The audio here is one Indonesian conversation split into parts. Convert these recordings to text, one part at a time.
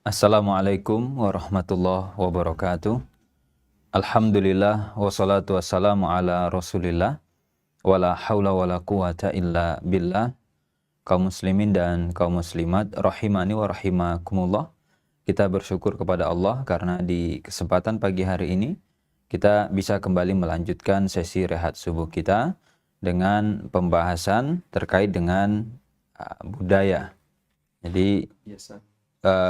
Assalamualaikum warahmatullahi wabarakatuh. Alhamdulillah wassalatu wassalamu ala Rasulillah wala haula wala quwata illa billah. Kaum muslimin dan kaum muslimat rahimani wa rahimakumullah. Kita bersyukur kepada Allah karena di kesempatan pagi hari ini kita bisa kembali melanjutkan sesi rehat subuh kita dengan pembahasan terkait dengan budaya. Jadi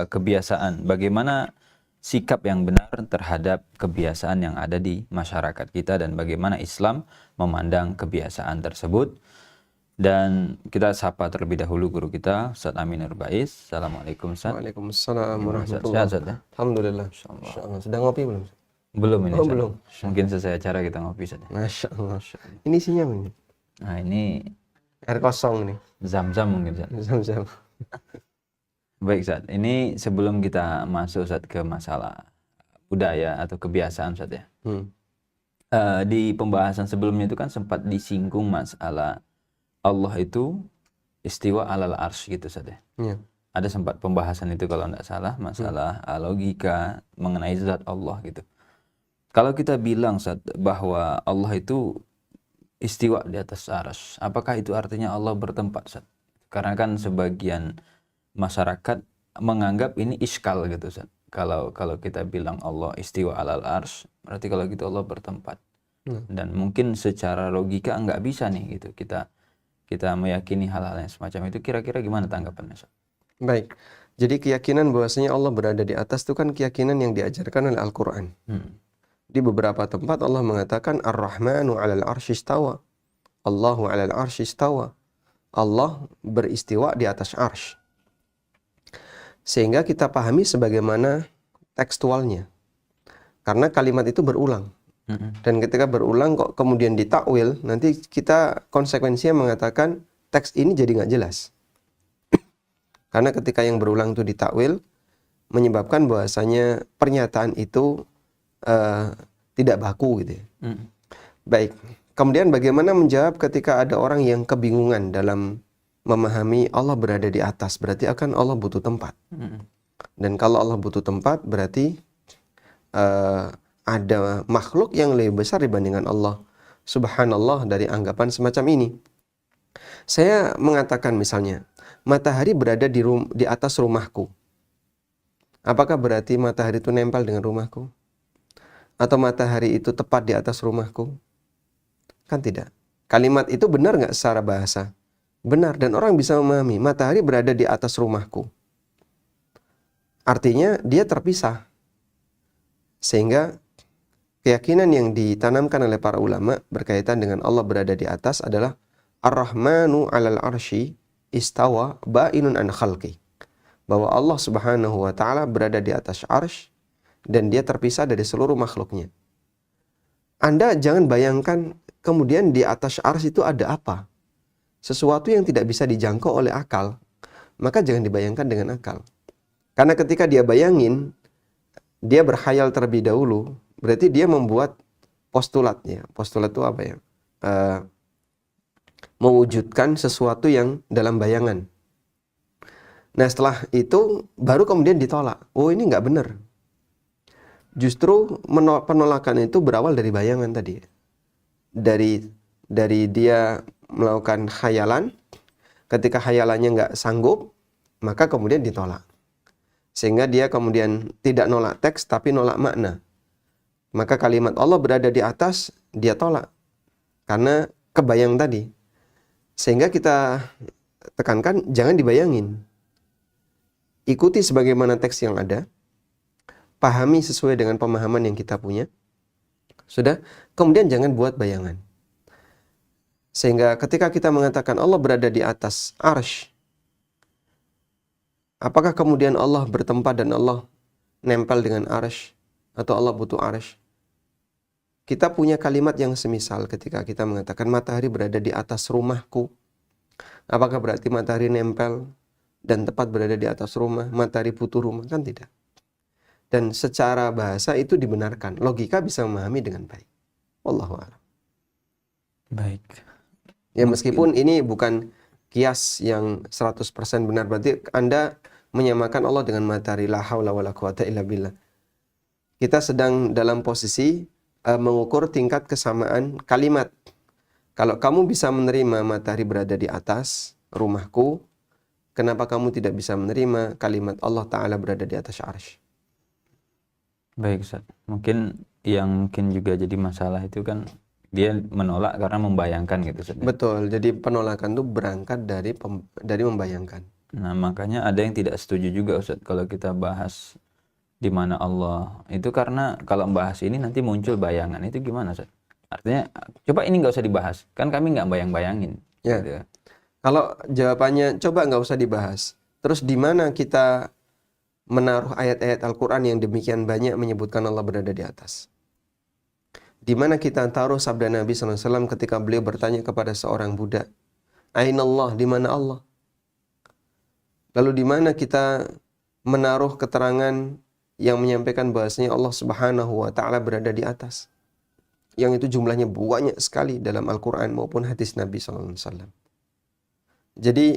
kebiasaan, bagaimana sikap yang benar terhadap kebiasaan yang ada di masyarakat kita dan bagaimana Islam memandang kebiasaan tersebut. Dan kita sapa terlebih dahulu guru kita Ustaz Amin Nurbais. Assalamualaikum Ustaz. Waalaikumsalam warahmatullahi Sehat Ustaz ya? Alhamdulillah. Insyaallah. Sedang ngopi belum? Belum ini Ustaz. Belum. Mungkin selesai acara kita ngopi Ustaz. Masya Allah. Ini isinya ini. Nah ini Air kosong ini. Zam-zam mungkin Ustaz. Zam-zam. Baik Ustaz, ini sebelum kita masuk Ustaz ke masalah budaya atau kebiasaan Ustaz ya. Di pembahasan sebelumnya itu kan sempat disinggung masalah Allah itu istiwa alal arsy gitu Ustaz ya. Ada sempat pembahasan itu kalau tidak salah, masalah logika mengenai zat Allah gitu. Kalau kita bilang Ustaz bahwa Allah itu istiwa di atas arsy, apakah itu artinya Allah bertempat Ustaz? Karena kan sebagian masyarakat menganggap ini iskal gitu Ustaz. Kalau kita bilang Allah istiwa alal arsy, berarti kalau gitu Allah bertempat. Dan mungkin secara logika enggak bisa nih gitu kita meyakini hal-hal yang semacam itu. Kira-kira gimana tanggapannya Ustaz? Baik. Jadi keyakinan bahwasanya Allah berada di atas itu kan keyakinan yang diajarkan oleh Al-Qur'an. Di beberapa tempat Allah mengatakan Ar-Rahmanu 'alal arsy istawa. Allahu 'alal arsy istawa. Allah beristiwa di atas arsy. Sehingga kita pahami sebagaimana tekstualnya. Karena kalimat itu berulang. Dan ketika berulang kok kemudian ditakwil, nanti kita konsekuensinya mengatakan teks ini jadi nggak jelas. Karena ketika yang berulang itu ditakwil, menyebabkan bahwasanya pernyataan itu tidak baku gitu ya. Baik. Kemudian bagaimana menjawab ketika ada orang yang kebingungan dalam memahami Allah berada di atas, berarti akan Allah butuh tempat. Dan kalau Allah butuh tempat, berarti ada makhluk yang lebih besar dibandingkan Allah. Subhanallah dari anggapan semacam ini. Saya mengatakan misalnya, matahari berada di atas rumahku. Apakah berarti matahari itu nempel dengan rumahku? Atau matahari itu tepat di atas rumahku? Kan tidak. Kalimat itu benar nggak secara bahasa? Benar, dan orang bisa memahami matahari berada di atas rumahku. Artinya dia terpisah. Sehingga keyakinan yang ditanamkan oleh para ulama berkaitan dengan Allah berada di atas adalah Ar-Rahmanu 'alal arsy istawa ba'inun an khalqi. Bahwa Allah Subhanahu wa taala berada di atas arsy dan dia terpisah dari seluruh makhluknya. Anda jangan bayangkan kemudian di atas arsy itu ada apa? Sesuatu yang tidak bisa dijangkau oleh akal, maka jangan dibayangkan dengan akal. Karena ketika dia bayangin, dia berkhayal terlebih dahulu, berarti dia membuat postulatnya. Postulat itu apa ya? Mewujudkan sesuatu yang dalam bayangan. Nah setelah itu, baru kemudian ditolak. Oh ini nggak benar. Justru penolakan itu berawal dari bayangan tadi. Dari dia melakukan khayalan, ketika khayalannya nggak sanggup, maka kemudian ditolak. Sehingga dia kemudian tidak nolak teks, tapi nolak makna. Maka kalimat Allah berada di atas, dia tolak. Karena kebayang tadi. Sehingga kita tekankan, jangan dibayangin. Ikuti sebagaimana teks yang ada. Pahami sesuai dengan pemahaman yang kita punya. Sudah? Kemudian jangan buat bayangan. Sehingga ketika kita mengatakan Allah berada di atas arsy, apakah kemudian Allah bertempat dan Allah nempel dengan arsy? Atau Allah butuh arsy? Kita punya kalimat yang semisal ketika kita mengatakan matahari berada di atas rumahku. Apakah berarti matahari nempel dan tepat berada di atas rumah, matahari butuh rumah? Kan tidak. Dan secara bahasa itu dibenarkan. Logika bisa memahami dengan baik. Wallahu a'lam. Baik. Ya meskipun ini bukan kias yang 100% benar. Berarti Anda menyamakan Allah dengan matahari. La haula wala quwata illa billah. Kita sedang dalam posisi mengukur tingkat kesamaan kalimat. Kalau kamu bisa menerima matahari berada di atas rumahku, kenapa kamu tidak bisa menerima kalimat Allah Ta'ala berada di atas arsy? Baik Ustaz. Mungkin juga jadi masalah itu kan dia menolak karena membayangkan gitu Ustaz. Betul. Jadi penolakan itu berangkat dari membayangkan. Nah, makanya ada yang tidak setuju juga Ustaz kalau kita bahas di mana Allah. Itu karena kalau bahas ini nanti muncul bayangan. Itu gimana Ustaz? Artinya coba ini nggak usah dibahas. Kan kami nggak bayang-bayangin. Ya. Gitu. Kalau jawabannya coba nggak usah dibahas. Terus di mana kita menaruh ayat-ayat Al-Quran yang demikian banyak menyebutkan Allah berada di atas? Di mana kita taruh sabda Nabi SAW ketika beliau bertanya kepada seorang budak, Aina Allah, di mana Allah? Lalu di mana kita menaruh keterangan yang menyampaikan bahasanya Allah Subhanahu wa Ta'ala berada di atas? Yang itu jumlahnya banyak sekali dalam Al-Quran maupun hadis Nabi SAW. Jadi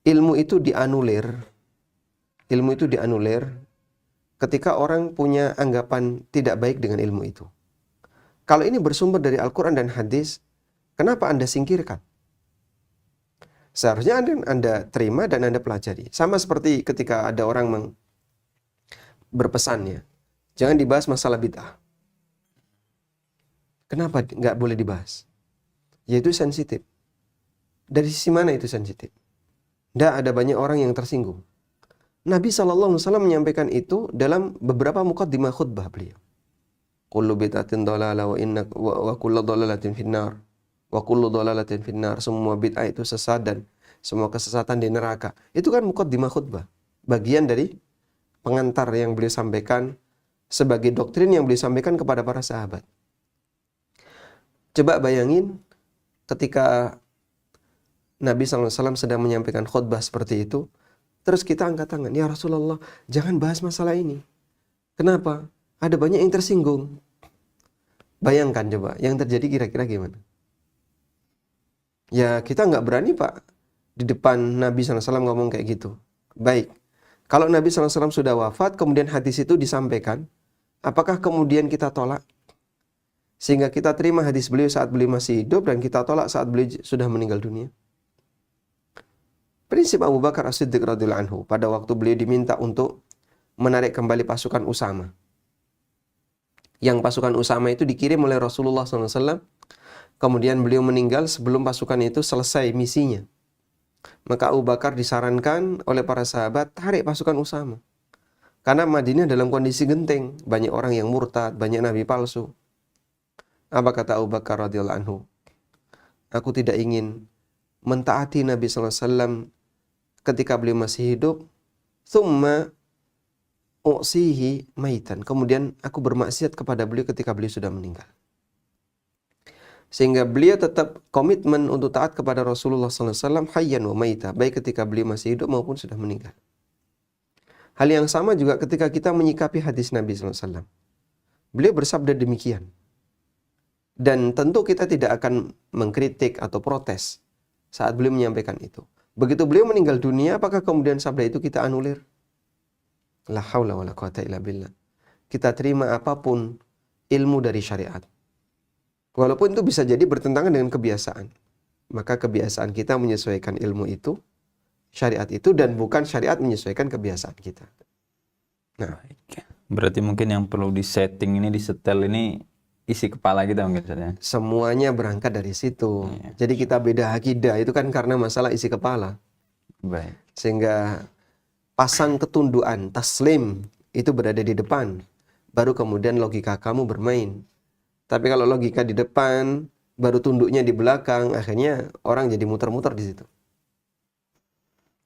ilmu itu dianulir ketika orang punya anggapan tidak baik dengan ilmu itu. Kalau ini bersumber dari Al-Quran dan hadis, kenapa Anda singkirkan? Seharusnya Anda terima dan Anda pelajari. Sama seperti ketika ada orang berpesannya, jangan dibahas masalah bid'ah. Kenapa nggak boleh dibahas? Yaitu sensitif. Dari sisi mana itu sensitif? Tidak ada banyak orang yang tersinggung. Nabi SAW menyampaikan itu dalam beberapa muqaddimah khutbah beliau. Kullu bid'atin dhalalah wa kullu dhalalatin finnar. Wa kullu dhalalatin finnar. Semua bid'ah itu sesat dan semua kesesatan di neraka. Itu kan muqaddimah khutbah. Bagian dari pengantar yang beliau sampaikan sebagai doktrin yang beliau sampaikan kepada para sahabat. Coba bayangin ketika Nabi SAW sedang menyampaikan khutbah seperti itu, terus kita angkat tangan, ya Rasulullah, jangan bahas masalah ini. Kenapa? Ada banyak yang tersinggung. Bayangkan coba, yang terjadi kira-kira gimana? Ya kita nggak berani Pak, di depan Nabi SAW ngomong kayak gitu. Baik, kalau Nabi SAW sudah wafat, kemudian hadis itu disampaikan, apakah kemudian kita tolak? Sehingga kita terima hadis beliau saat beliau masih hidup, dan kita tolak saat beliau sudah meninggal dunia. Prinsip Abu Bakar As-Siddiq radhiyallahu anhu pada waktu beliau diminta untuk menarik kembali pasukan Usama. Yang pasukan Usama itu dikirim oleh Rasulullah SAW. Kemudian beliau meninggal sebelum pasukan itu selesai misinya. Maka Abu Bakar disarankan oleh para sahabat, tarik pasukan Usama. Karena Madinah dalam kondisi genting. Banyak orang yang murtad, banyak nabi palsu. Apa kata Abu Bakar radhiyallahu anhu? Aku tidak ingin mentaati Nabi SAW ketika beliau masih hidup. Thumma u'sihi maitan. Kemudian aku bermaksiat kepada beliau ketika beliau sudah meninggal. Sehingga beliau tetap komitmen untuk taat kepada Rasulullah SAW hayyan wa maita, baik ketika beliau masih hidup maupun sudah meninggal. Hal yang sama juga ketika kita menyikapi hadis Nabi SAW. Beliau bersabda demikian. Dan tentu kita tidak akan mengkritik atau protes saat beliau menyampaikan itu. Begitu beliau meninggal dunia, apakah kemudian sabda itu kita anulir? La haula wala quwata illa billah. Kita terima apapun ilmu dari syariat. Walaupun itu bisa jadi bertentangan dengan kebiasaan. Maka kebiasaan kita menyesuaikan ilmu itu, syariat itu, dan bukan syariat menyesuaikan kebiasaan kita. Nah, berarti mungkin yang perlu disetting ini, disetel ini isi kepala kita mungkin saja. Semuanya berangkat dari situ. Jadi kita beda akidah itu kan karena masalah isi kepala. Baik. Sehingga pasang ketunduan, taslim, itu berada di depan. Baru kemudian logika kamu bermain. Tapi kalau logika di depan, baru tunduknya di belakang, akhirnya orang jadi muter-muter di situ.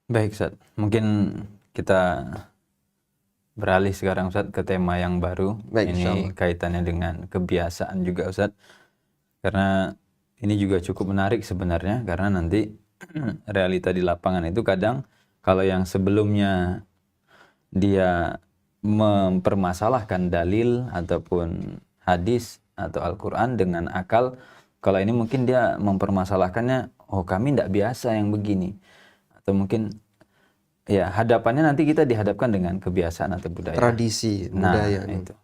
Baik, Ustaz. Mungkin kita beralih sekarang, Ustaz, ke tema yang baru. Baik, ini kaitannya dengan kebiasaan juga, Ustaz. Karena ini juga cukup menarik sebenarnya, karena nanti realita di lapangan itu kadang kalau yang sebelumnya dia mempermasalahkan dalil ataupun hadis atau Al-Quran dengan akal, kalau ini mungkin dia mempermasalahkannya, oh kami tidak biasa yang begini. Atau mungkin ya hadapannya nanti kita dihadapkan dengan kebiasaan atau budaya. Tradisi, Nah, budaya. itu.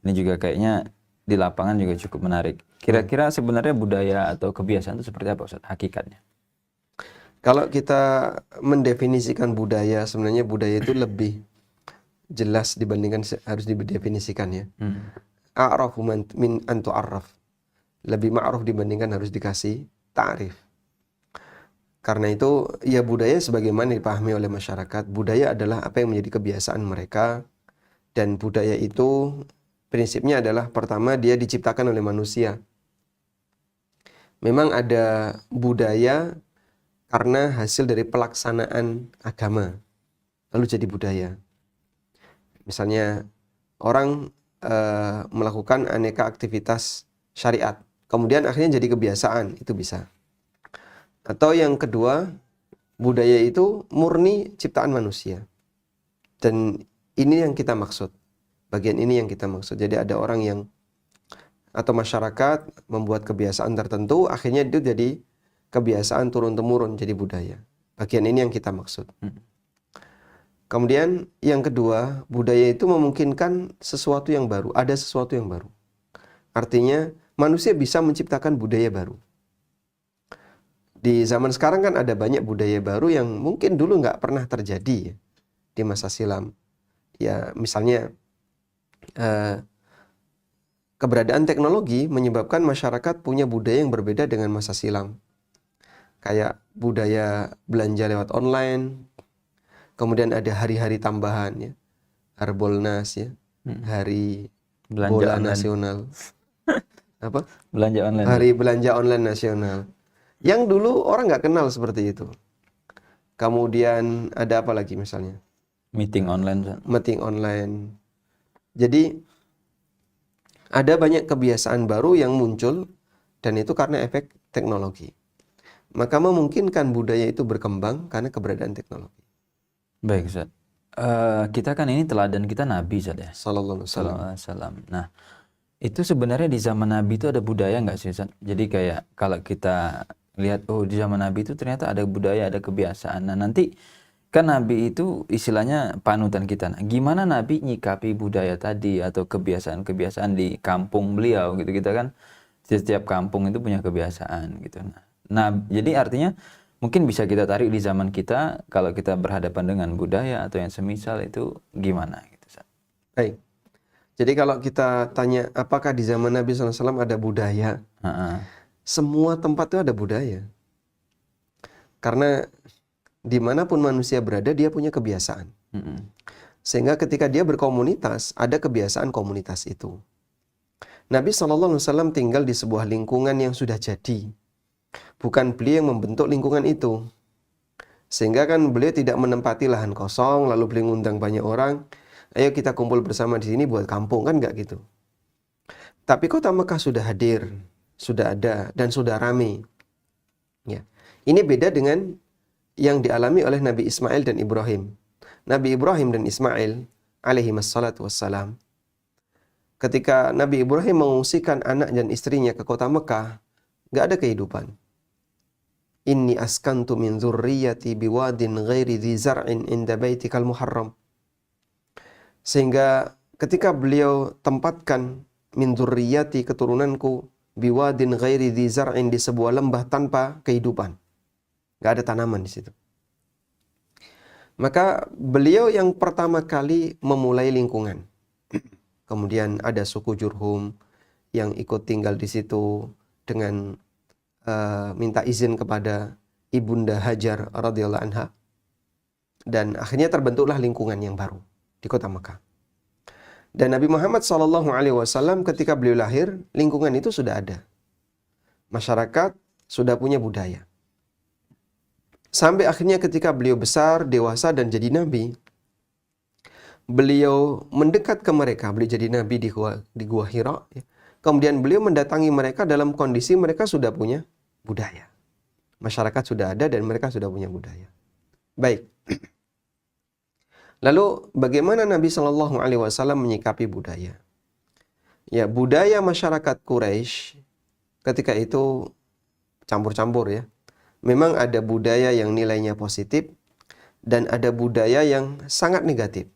Ini juga kayaknya di lapangan juga cukup menarik. Kira-kira sebenarnya budaya atau kebiasaan itu seperti apa Ustaz hakikatnya? Kalau kita mendefinisikan budaya, sebenarnya budaya itu lebih jelas dibandingkan harus didefinisikan ya. A'rafu min an tu'arraf. Lebih ma'ruf dibandingkan harus dikasih ta'rif. Karena itu ya budaya sebagaimana dipahami oleh masyarakat, budaya adalah apa yang menjadi kebiasaan mereka, dan budaya itu prinsipnya adalah pertama dia diciptakan oleh manusia. Memang ada budaya karena hasil dari pelaksanaan agama, lalu jadi budaya. Misalnya orang melakukan aneka aktivitas syariat, kemudian akhirnya jadi kebiasaan, itu bisa. Atau yang kedua, budaya itu murni ciptaan manusia. Dan ini yang kita maksud. Bagian ini yang kita maksud. Jadi ada orang yang atau masyarakat membuat kebiasaan tertentu, akhirnya itu jadi kebiasaan turun-temurun, jadi budaya. Bagian ini yang kita maksud. Kemudian yang kedua, budaya itu memungkinkan sesuatu yang baru. Ada sesuatu yang baru. Artinya manusia bisa menciptakan budaya baru. Di zaman sekarang kan ada banyak budaya baru yang mungkin dulu nggak pernah terjadi ya, di masa silam. Ya misalnya keberadaan teknologi menyebabkan masyarakat punya budaya yang berbeda dengan masa silam. Kayak budaya belanja lewat online, kemudian ada hari-hari tambahan ya, Harbolnas ya, hari Belanja bola online. nasional. Apa? Belanja online. Hari belanja online nasional. Yang dulu orang nggak kenal seperti itu. Kemudian ada apa lagi misalnya? Meeting online, Ustaz. Meeting online. Jadi ada banyak kebiasaan baru yang muncul dan itu karena efek teknologi. Maka memungkinkan budaya itu berkembang karena keberadaan teknologi. Baik, Ustaz. Kita kan ini teladan kita Nabi, Ustaz ya. Sallallahu alaihi wasallam. Sallallahu alaihi wasallam. Nah, itu sebenarnya di zaman Nabi itu ada budaya nggak sih, Ustaz? Jadi kayak kalau kita lihat, oh di zaman Nabi itu ternyata ada budaya, ada kebiasaan. Nah nanti kan Nabi itu istilahnya panutan kita. Nah, gimana Nabi nyikapi budaya tadi atau kebiasaan-kebiasaan di kampung beliau gitu. Kita kan setiap kampung itu punya kebiasaan gitu. Nah jadi artinya mungkin bisa kita tarik di zaman kita kalau kita berhadapan dengan budaya atau yang semisal itu gimana gitu, Ustaz. Baik. Jadi kalau kita tanya apakah di zaman Nabi SAW ada budaya? Semua tempat itu ada budaya. Karena dimanapun manusia berada, dia punya kebiasaan. Sehingga ketika dia berkomunitas, ada kebiasaan komunitas itu. Nabi SAW tinggal di sebuah lingkungan yang sudah jadi. Bukan beliau yang membentuk lingkungan itu. Sehingga kan beliau tidak menempati lahan kosong, lalu beliau ngundang banyak orang, ayo kita kumpul bersama di sini buat kampung, kan nggak gitu. Tapi kota Mekah sudah hadir, sudah ada, dan sudah ramai. Ya. Ini beda dengan yang dialami oleh Nabi Ismail dan Ibrahim. Nabi Ibrahim dan Ismail alaihi wassalatu wassalam, ketika Nabi Ibrahim mengungsikan anak dan istrinya ke kota Mekah, nggak ada kehidupan. Inni askantu min dzurriyyati biwadin ghairi dzi zar'in inda baitikal muharram. Sehingga ketika beliau tempatkan min dzurriyyati keturunanku biwadin ghairi dzi zar'in di sebuah lembah tanpa kehidupan. Nggak ada tanaman di situ. Maka beliau yang pertama kali memulai lingkungan. Kemudian ada suku Jurhum yang ikut tinggal di situ dengan minta izin kepada Ibunda Hajar radhiyallahu anha. Dan akhirnya terbentuklah lingkungan yang baru di kota Mekah. Dan Nabi Muhammad SAW ketika beliau lahir, lingkungan itu sudah ada. Masyarakat sudah punya budaya. Sampai akhirnya ketika beliau besar, dewasa dan jadi nabi, beliau mendekat ke mereka, beliau jadi nabi di Gua Hira. Kemudian beliau mendatangi mereka dalam kondisi mereka sudah punya budaya. Masyarakat sudah ada dan mereka sudah punya budaya. Baik. Lalu bagaimana Nabi Shallallahu Alaihi Wasallam menyikapi budaya? Ya, budaya masyarakat Quraisy ketika itu campur-campur ya. Memang ada budaya yang nilainya positif dan ada budaya yang sangat negatif.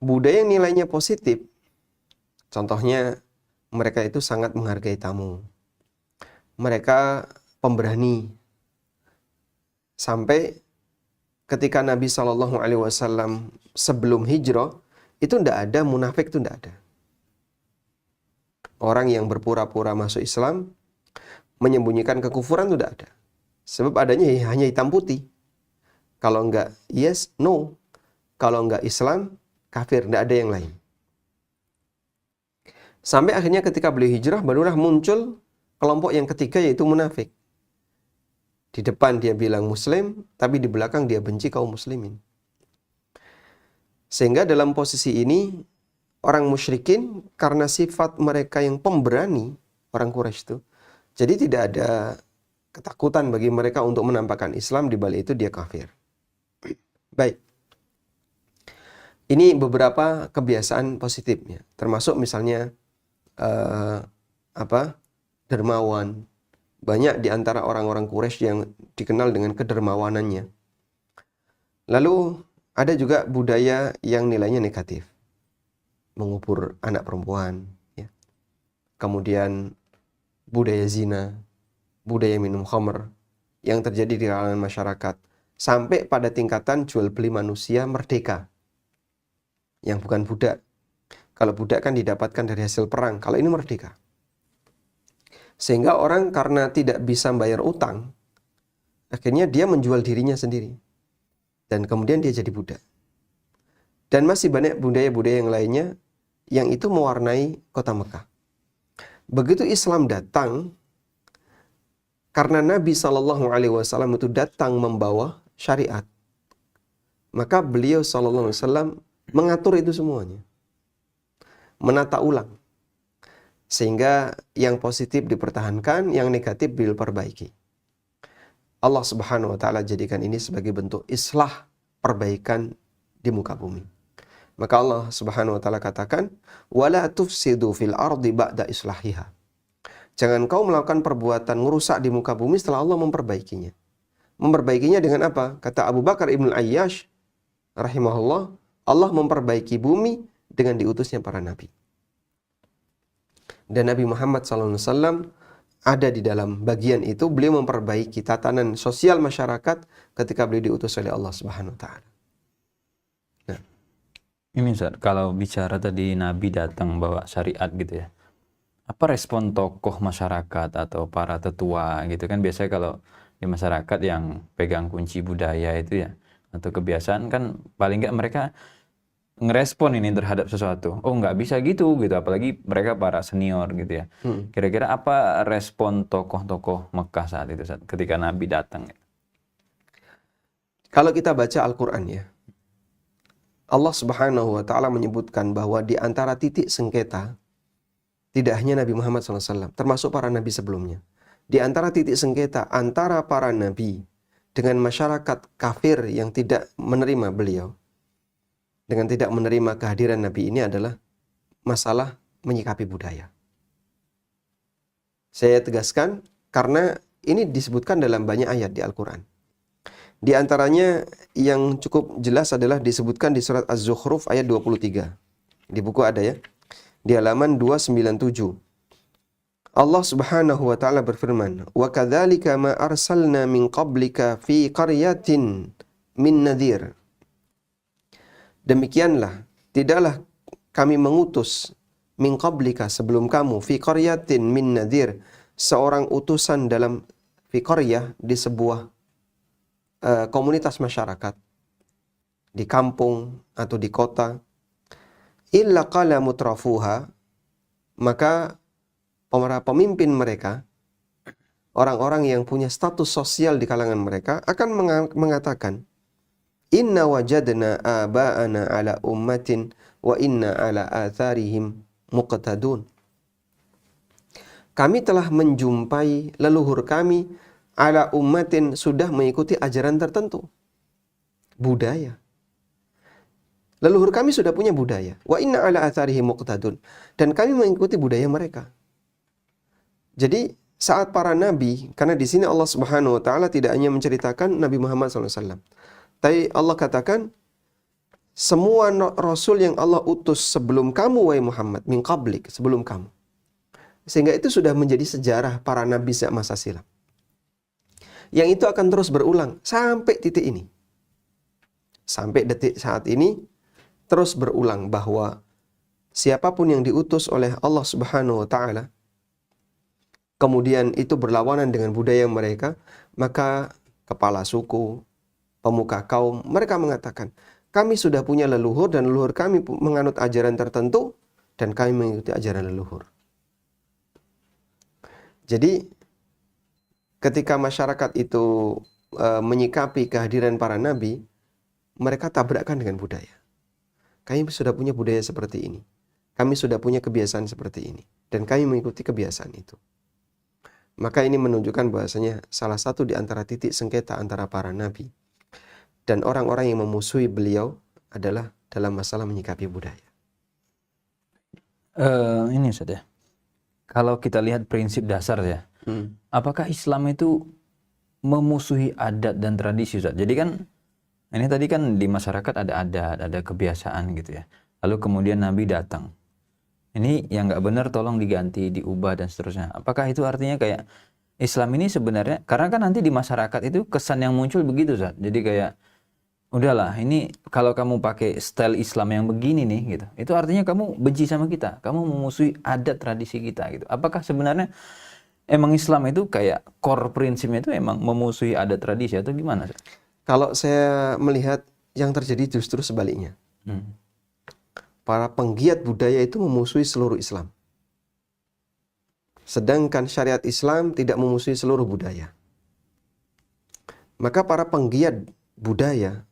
Budaya yang nilainya positif, contohnya mereka itu sangat menghargai tamu. Mereka pemberani. Sampai ketika Nabi SAW sebelum hijrah, itu tidak ada munafik, itu tidak ada. Orang yang berpura-pura masuk Islam, menyembunyikan kekufuran itu tidak ada. Sebab adanya hanya hitam putih. Kalau enggak yes, no. Kalau enggak Islam, kafir, tidak ada yang lain. Sampai akhirnya ketika beliau hijrah, barulah muncul kelompok yang ketiga, yaitu munafik. Di depan dia bilang Muslim, tapi di belakang dia benci kaum muslimin. Sehingga dalam posisi ini, orang musyrikin, karena sifat mereka yang pemberani, orang Quraisy itu, jadi tidak ada ketakutan bagi mereka untuk menampakkan Islam, di balik itu dia kafir. Baik. Ini beberapa kebiasaan positifnya, termasuk misalnya dermawan. Banyak di antara orang-orang Quraisy yang dikenal dengan kedermawanannya. Lalu ada juga budaya yang nilainya negatif, mengubur anak perempuan, ya. Kemudian budaya zina, budaya minum khamr yang terjadi di kalangan masyarakat, sampai pada tingkatan jual beli manusia merdeka, yang bukan budak. Kalau budak kan didapatkan dari hasil perang, kalau ini merdeka. Sehingga orang karena tidak bisa bayar utang, akhirnya dia menjual dirinya sendiri. Dan kemudian dia jadi budak. Dan masih banyak budaya-budaya yang lainnya yang itu mewarnai kota Mekah. Begitu Islam datang, karena Nabi SAW itu datang membawa syariat, maka beliau SAW mengatur itu semuanya, menata ulang, sehingga yang positif dipertahankan, yang negatif diperbaiki. Allah Subhanahu wa Ta'ala jadikan ini sebagai bentuk islah, perbaikan di muka bumi. Maka Allah Subhanahu wa Ta'ala katakan, wala tufsidu fil ardi ba'da islahiha. Jangan kau melakukan perbuatan merusak di muka bumi setelah Allah memperbaikinya. Memperbaikinya dengan apa? Kata Abu Bakar Ibn Ayyash rahimahullah, Allah memperbaiki bumi dengan diutusnya para nabi. Dan Nabi Muhammad SAW ada di dalam bagian itu, beliau memperbaiki tatanan sosial masyarakat ketika beliau diutus oleh Allah Subhanahu wa Ta'ala. Nah, ini Ustaz, kalau bicara tadi Nabi datang bawa syariat gitu ya, apa respon tokoh masyarakat atau para tetua gitu kan? Biasanya kalau di masyarakat yang pegang kunci budaya itu ya, atau kebiasaan kan, paling nggak mereka ngerespon ini terhadap sesuatu. Oh, nggak bisa gitu, apalagi mereka para senior gitu ya. Kira-kira apa respon tokoh-tokoh Mekah saat itu, ketika Nabi datang? kalau kita baca Al-Quran ya, Allah Subhanahu wa Ta'ala menyebutkan bahwa di antara titik sengketa, tidak hanya Nabi Muhammad SAW, termasuk para nabi sebelumnya, di antara titik sengketa antara para nabi dengan masyarakat kafir yang tidak menerima beliau, dengan tidak menerima kehadiran Nabi ini, adalah masalah menyikapi budaya. Saya tegaskan karena ini disebutkan dalam banyak ayat di Al-Quran. Di antaranya yang cukup jelas adalah disebutkan di surat Az-Zukhruf ayat 23. Di buku ada ya, di halaman 297. Allah Subhanahu wa Ta'ala berfirman, "Wa kadzalika ma arsalna min qablika fi qaryatin min nadhir." Demikianlah, tidaklah kami mengutus min qablika, sebelum kamu, fi qaryatin min nadhir, seorang utusan dalam fi qaryah, di sebuah komunitas masyarakat, di kampung atau di kota, illa qala mutrafuha, maka para pemimpin mereka, orang-orang yang punya status sosial di kalangan mereka, akan mengatakan, inna wajadna aba'ana ala ummatin wa inna ala atharihim muqtadun. Kami telah menjumpai leluhur kami ala ummatin, sudah mengikuti ajaran tertentu, budaya. Leluhur kami sudah punya budaya. Wa inna ala atharihim muqtadun. Dan kami mengikuti budaya mereka. Jadi saat para nabi, karena di sini Allah Subhanahu wa Ta'ala tidak hanya menceritakan Nabi Muhammad SAW, Tapi Allah katakan, semua Rasul yang Allah utus sebelum kamu, wahai Muhammad, min qablik, sebelum kamu. Sehingga itu sudah menjadi sejarah para nabi sejak masa silam. Yang itu akan terus berulang sampai titik ini. Sampai detik saat ini, terus berulang bahwa siapapun yang diutus oleh Allah Subhanahu wa Ta'ala, kemudian itu berlawanan dengan budaya mereka, maka kepala suku, pemuka kaum, mereka mengatakan, kami sudah punya leluhur dan leluhur kami menganut ajaran tertentu dan kami mengikuti ajaran leluhur. Jadi ketika masyarakat itu menyikapi kehadiran para nabi, mereka tabrakkan dengan budaya. Kami sudah punya budaya seperti ini. Kami sudah punya kebiasaan seperti ini. Dan kami mengikuti kebiasaan itu. Maka ini menunjukkan bahwasanya salah satu di antara titik sengketa antara para nabi dan orang-orang yang memusuhi beliau adalah dalam masalah menyikapi budaya. Ini Ustaz ya. Kalau kita lihat prinsip dasar ya, apakah Islam itu memusuhi adat dan tradisi Ustaz? Jadi kan ini tadi kan di masyarakat ada adat, ada kebiasaan gitu ya. Lalu kemudian Nabi datang. Ini yang nggak benar tolong diganti, diubah dan seterusnya. Apakah itu artinya kayak Islam ini sebenarnya, karena kan nanti di masyarakat itu kesan yang muncul begitu Ustaz. Jadi kayak udahlah, ini kalau kamu pakai style Islam yang begini nih gitu, itu artinya kamu benci sama kita, kamu memusuhi adat tradisi kita gitu. Apakah sebenarnya emang Islam itu kayak core prinsipnya itu emang memusuhi adat tradisi atau gimana? Kalau saya melihat yang terjadi justru sebaliknya. Para penggiat budaya itu memusuhi seluruh Islam. Sedangkan syariat Islam tidak memusuhi seluruh budaya. Maka para penggiat budaya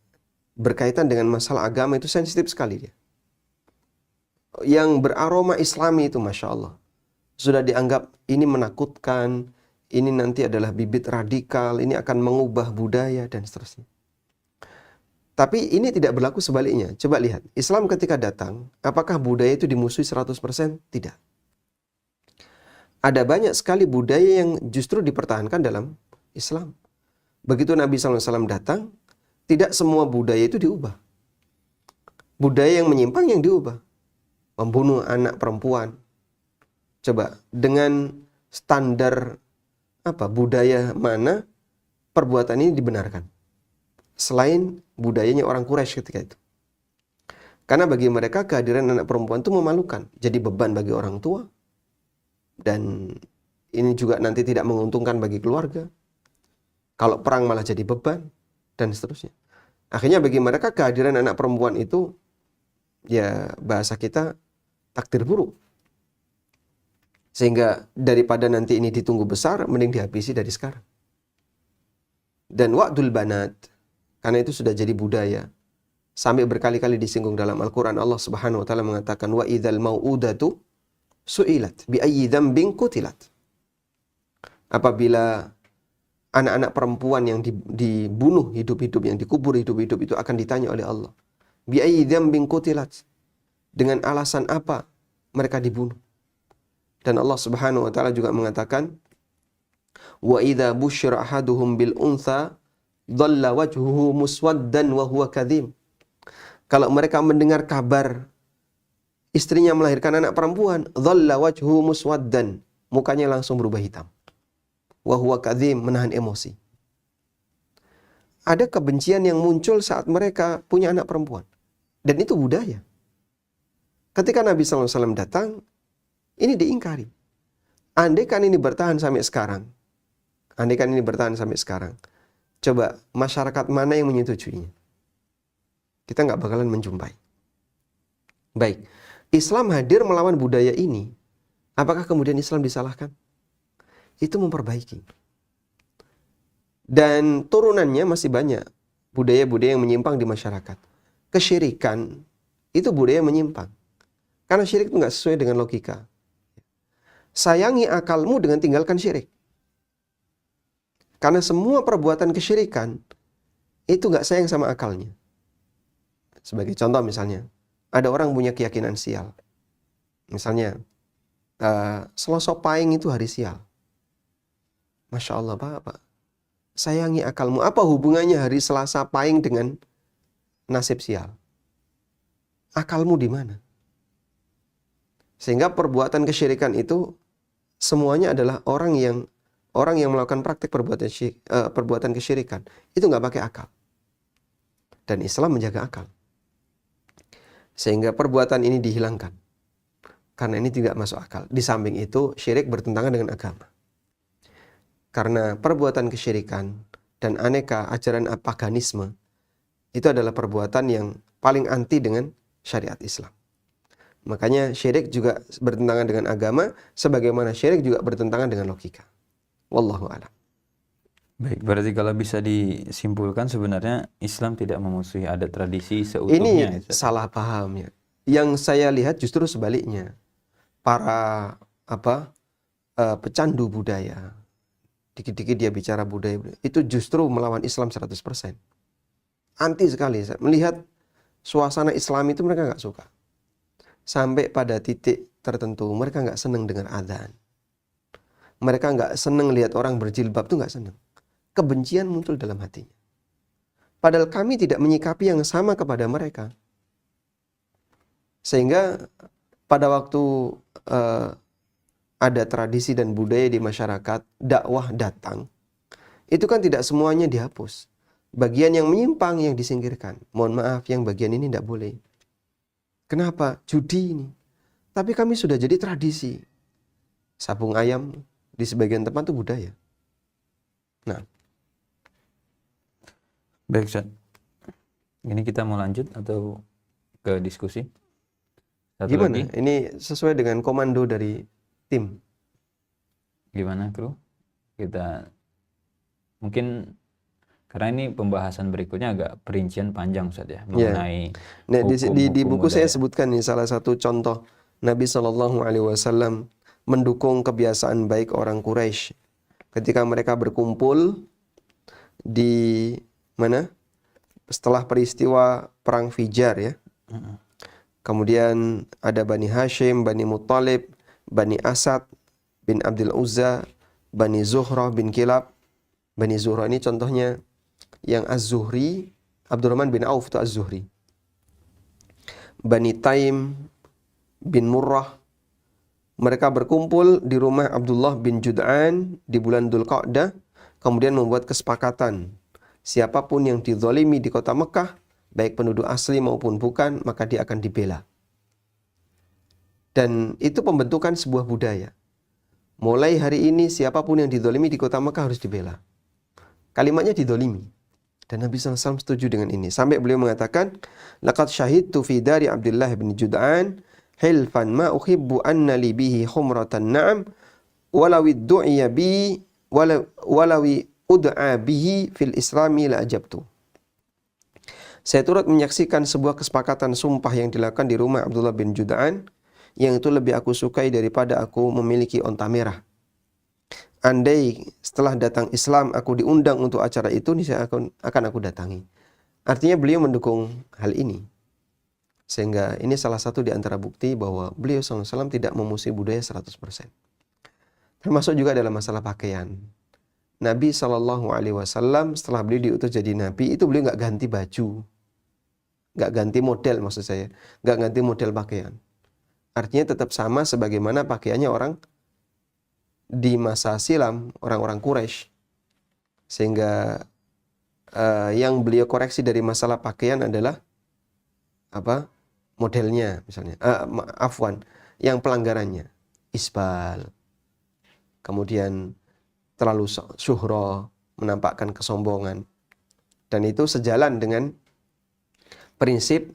berkaitan dengan masalah agama itu sensitif sekali dia. Yang beraroma Islami itu Masya Allah sudah dianggap ini menakutkan, ini nanti adalah bibit radikal, ini akan mengubah budaya dan seterusnya. Tapi ini tidak berlaku sebaliknya. Coba lihat, Islam ketika datang, apakah budaya itu dimusuhi 100%? Tidak. Ada banyak sekali budaya yang justru dipertahankan dalam Islam. Begitu Nabi SAW datang, tidak semua budaya itu diubah. Budaya yang menyimpang yang diubah. Membunuh anak perempuan. Coba, dengan standar budaya mana perbuatan ini dibenarkan? Selain budayanya orang Quraisy ketika itu. Karena bagi mereka kehadiran anak perempuan itu memalukan. Jadi beban bagi orang tua. Dan ini juga nanti tidak menguntungkan bagi keluarga. Kalau perang malah jadi beban. Dan seterusnya. Akhirnya bagi mereka kehadiran anak perempuan itu, ya bahasa kita, takdir buruk. Sehingga daripada nanti ini ditunggu besar, mending dihabisi dari sekarang. Dan wa'dul banat, karena itu sudah jadi budaya. Sampai berkali-kali disinggung dalam Al-Quran, Allah Subhanahu wa Ta'ala mengatakan, wa idzal mau'udatu su'ilat bi ayyi dzambin qutilat. Apabila anak-anak perempuan yang dibunuh hidup-hidup, yang dikubur hidup-hidup itu akan ditanya oleh Allah. Bi ayyi dzambin qutilat. Dengan alasan apa mereka dibunuh? Dan Allah Subhanahu wa Ta'ala juga mengatakan, wa idza busyira ahaduhum bil untha dhalla wajhuhu muswaddan wa huwa kadhim. Kalau mereka mendengar kabar istrinya melahirkan anak perempuan, dhalla wajhuhu muswaddan, mukanya langsung berubah hitam. Wa huwa kadhim, menahan emosi. Ada kebencian yang muncul saat mereka punya anak perempuan. Dan itu budaya. Ketika Nabi SAW datang, ini diingkari. Andaikan ini bertahan sampai sekarang, coba masyarakat mana yang menyetujuinya? Kita nggak bakalan menjumpai. Baik, Islam hadir melawan budaya ini. Apakah kemudian Islam disalahkan? Itu memperbaiki. Dan turunannya masih banyak. Budaya-budaya yang menyimpang di masyarakat. Kesyirikan itu budaya menyimpang. Karena syirik itu nggak sesuai dengan logika. Sayangi akalmu dengan tinggalkan syirik. Karena semua perbuatan kesyirikan itu nggak sayang sama akalnya. Sebagai contoh misalnya, ada orang punya keyakinan sial. Misalnya, Selasa Pahing itu hari sial. Masya Allah Pak. sayangi akalmu. Apa hubungannya hari Selasa Pahing dengan nasib sial? Akalmu di mana? Sehingga perbuatan kesyirikan itu semuanya adalah orang yang melakukan praktik perbuatan kesyirikan itu nggak pakai akal. Dan Islam menjaga akal. Sehingga perbuatan ini dihilangkan. Karena ini tidak masuk akal. Di samping itu, syirik bertentangan dengan agama. Karena perbuatan kesyirikan dan aneka ajaran paganisme itu adalah perbuatan yang paling anti dengan syariat Islam. Makanya syirik juga bertentangan dengan agama, sebagaimana syirik juga bertentangan dengan logika. Wallahu a'lam. Baik, berarti kalau bisa disimpulkan sebenarnya Islam tidak memusuhi adat tradisi seutuhnya. Ini salah paham ya. Yang saya lihat justru sebaliknya. Para pecandu budaya, dikit-dikit dia bicara budaya, itu justru melawan Islam 100%. Anti sekali. Melihat suasana Islam itu mereka nggak suka. Sampai pada titik tertentu mereka nggak senang dengar adzan. Mereka nggak senang lihat orang berjilbab, tuh nggak senang. Kebencian muncul dalam hatinya. Padahal kami tidak menyikapi yang sama kepada mereka. Sehingga pada waktu ada tradisi dan budaya di masyarakat, dakwah datang, itu kan tidak semuanya dihapus. Bagian yang menyimpang yang disingkirkan. Mohon maaf, yang bagian ini tidak boleh. Kenapa? Judi ini. Tapi kami sudah jadi tradisi. Sabung ayam di sebagian tempat itu budaya. Nah. Baik, Ustaz. Ini kita mau lanjut atau ke diskusi? Satu Gimana? lagi. Ini sesuai dengan komando dari tim. Gimana, Kru? Kita mungkin karena ini pembahasan berikutnya agak perincian panjang, Ustaz ya, mengenai Nah, di buku budaya. saya sebutkan nih salah satu contoh Nabi SAW mendukung kebiasaan baik orang Quraisy ketika mereka berkumpul di mana? Setelah peristiwa perang Fijar ya. Kemudian ada Bani Hashim, Bani Muttalib, Bani Asad bin Abdul Uzza, Bani Zuhrah bin Kilab. Bani Zuhrah ini contohnya yang Az-Zuhri, Abdurrahman bin Auf itu Az-Zuhri. Bani Taim bin Murrah. Mereka berkumpul di rumah Abdullah bin Jud'an di bulan Dzulqa'dah, kemudian membuat kesepakatan. Siapapun yang dizalimi di kota Mekah, baik penduduk asli maupun bukan, maka dia akan dibela. Dan itu pembentukan sebuah budaya. Mulai hari ini siapapun yang dizalimi di kota Mekah harus dibela. Kalimatnya dizalimi. Dan Nabi SAW setuju dengan ini. Sampai beliau mengatakan, laqad syahidtu fi dari Abdullah bin Jud'an hilfan ma uhibbu anna li bihi khumratan na'am walawi du'iya bi walawi ud'a bihi fil islami la ajabtu. Saya turut menyaksikan sebuah kesepakatan sumpah yang dilakukan di rumah Abdullah bin Jud'an, yang itu lebih aku sukai daripada aku memiliki onta merah. Andai setelah datang Islam aku diundang untuk acara itu, niscaya akan aku datangi. Artinya beliau mendukung hal ini. Sehingga ini salah satu di antara bukti bahwa beliau SAW tidak memusuhi budaya 100%. Termasuk juga dalam masalah pakaian. Nabi SAW setelah beliau diutus jadi Nabi, itu beliau nggak ganti baju. Nggak ganti model maksud saya. Nggak ganti model pakaian. Artinya tetap sama sebagaimana pakaiannya orang di masa silam, orang-orang Quraisy. Sehingga yang beliau koreksi dari masalah pakaian adalah modelnya misalnya. Yang pelanggarannya. Isbal. Kemudian terlalu syuhra, menampakkan kesombongan. Dan itu sejalan dengan prinsip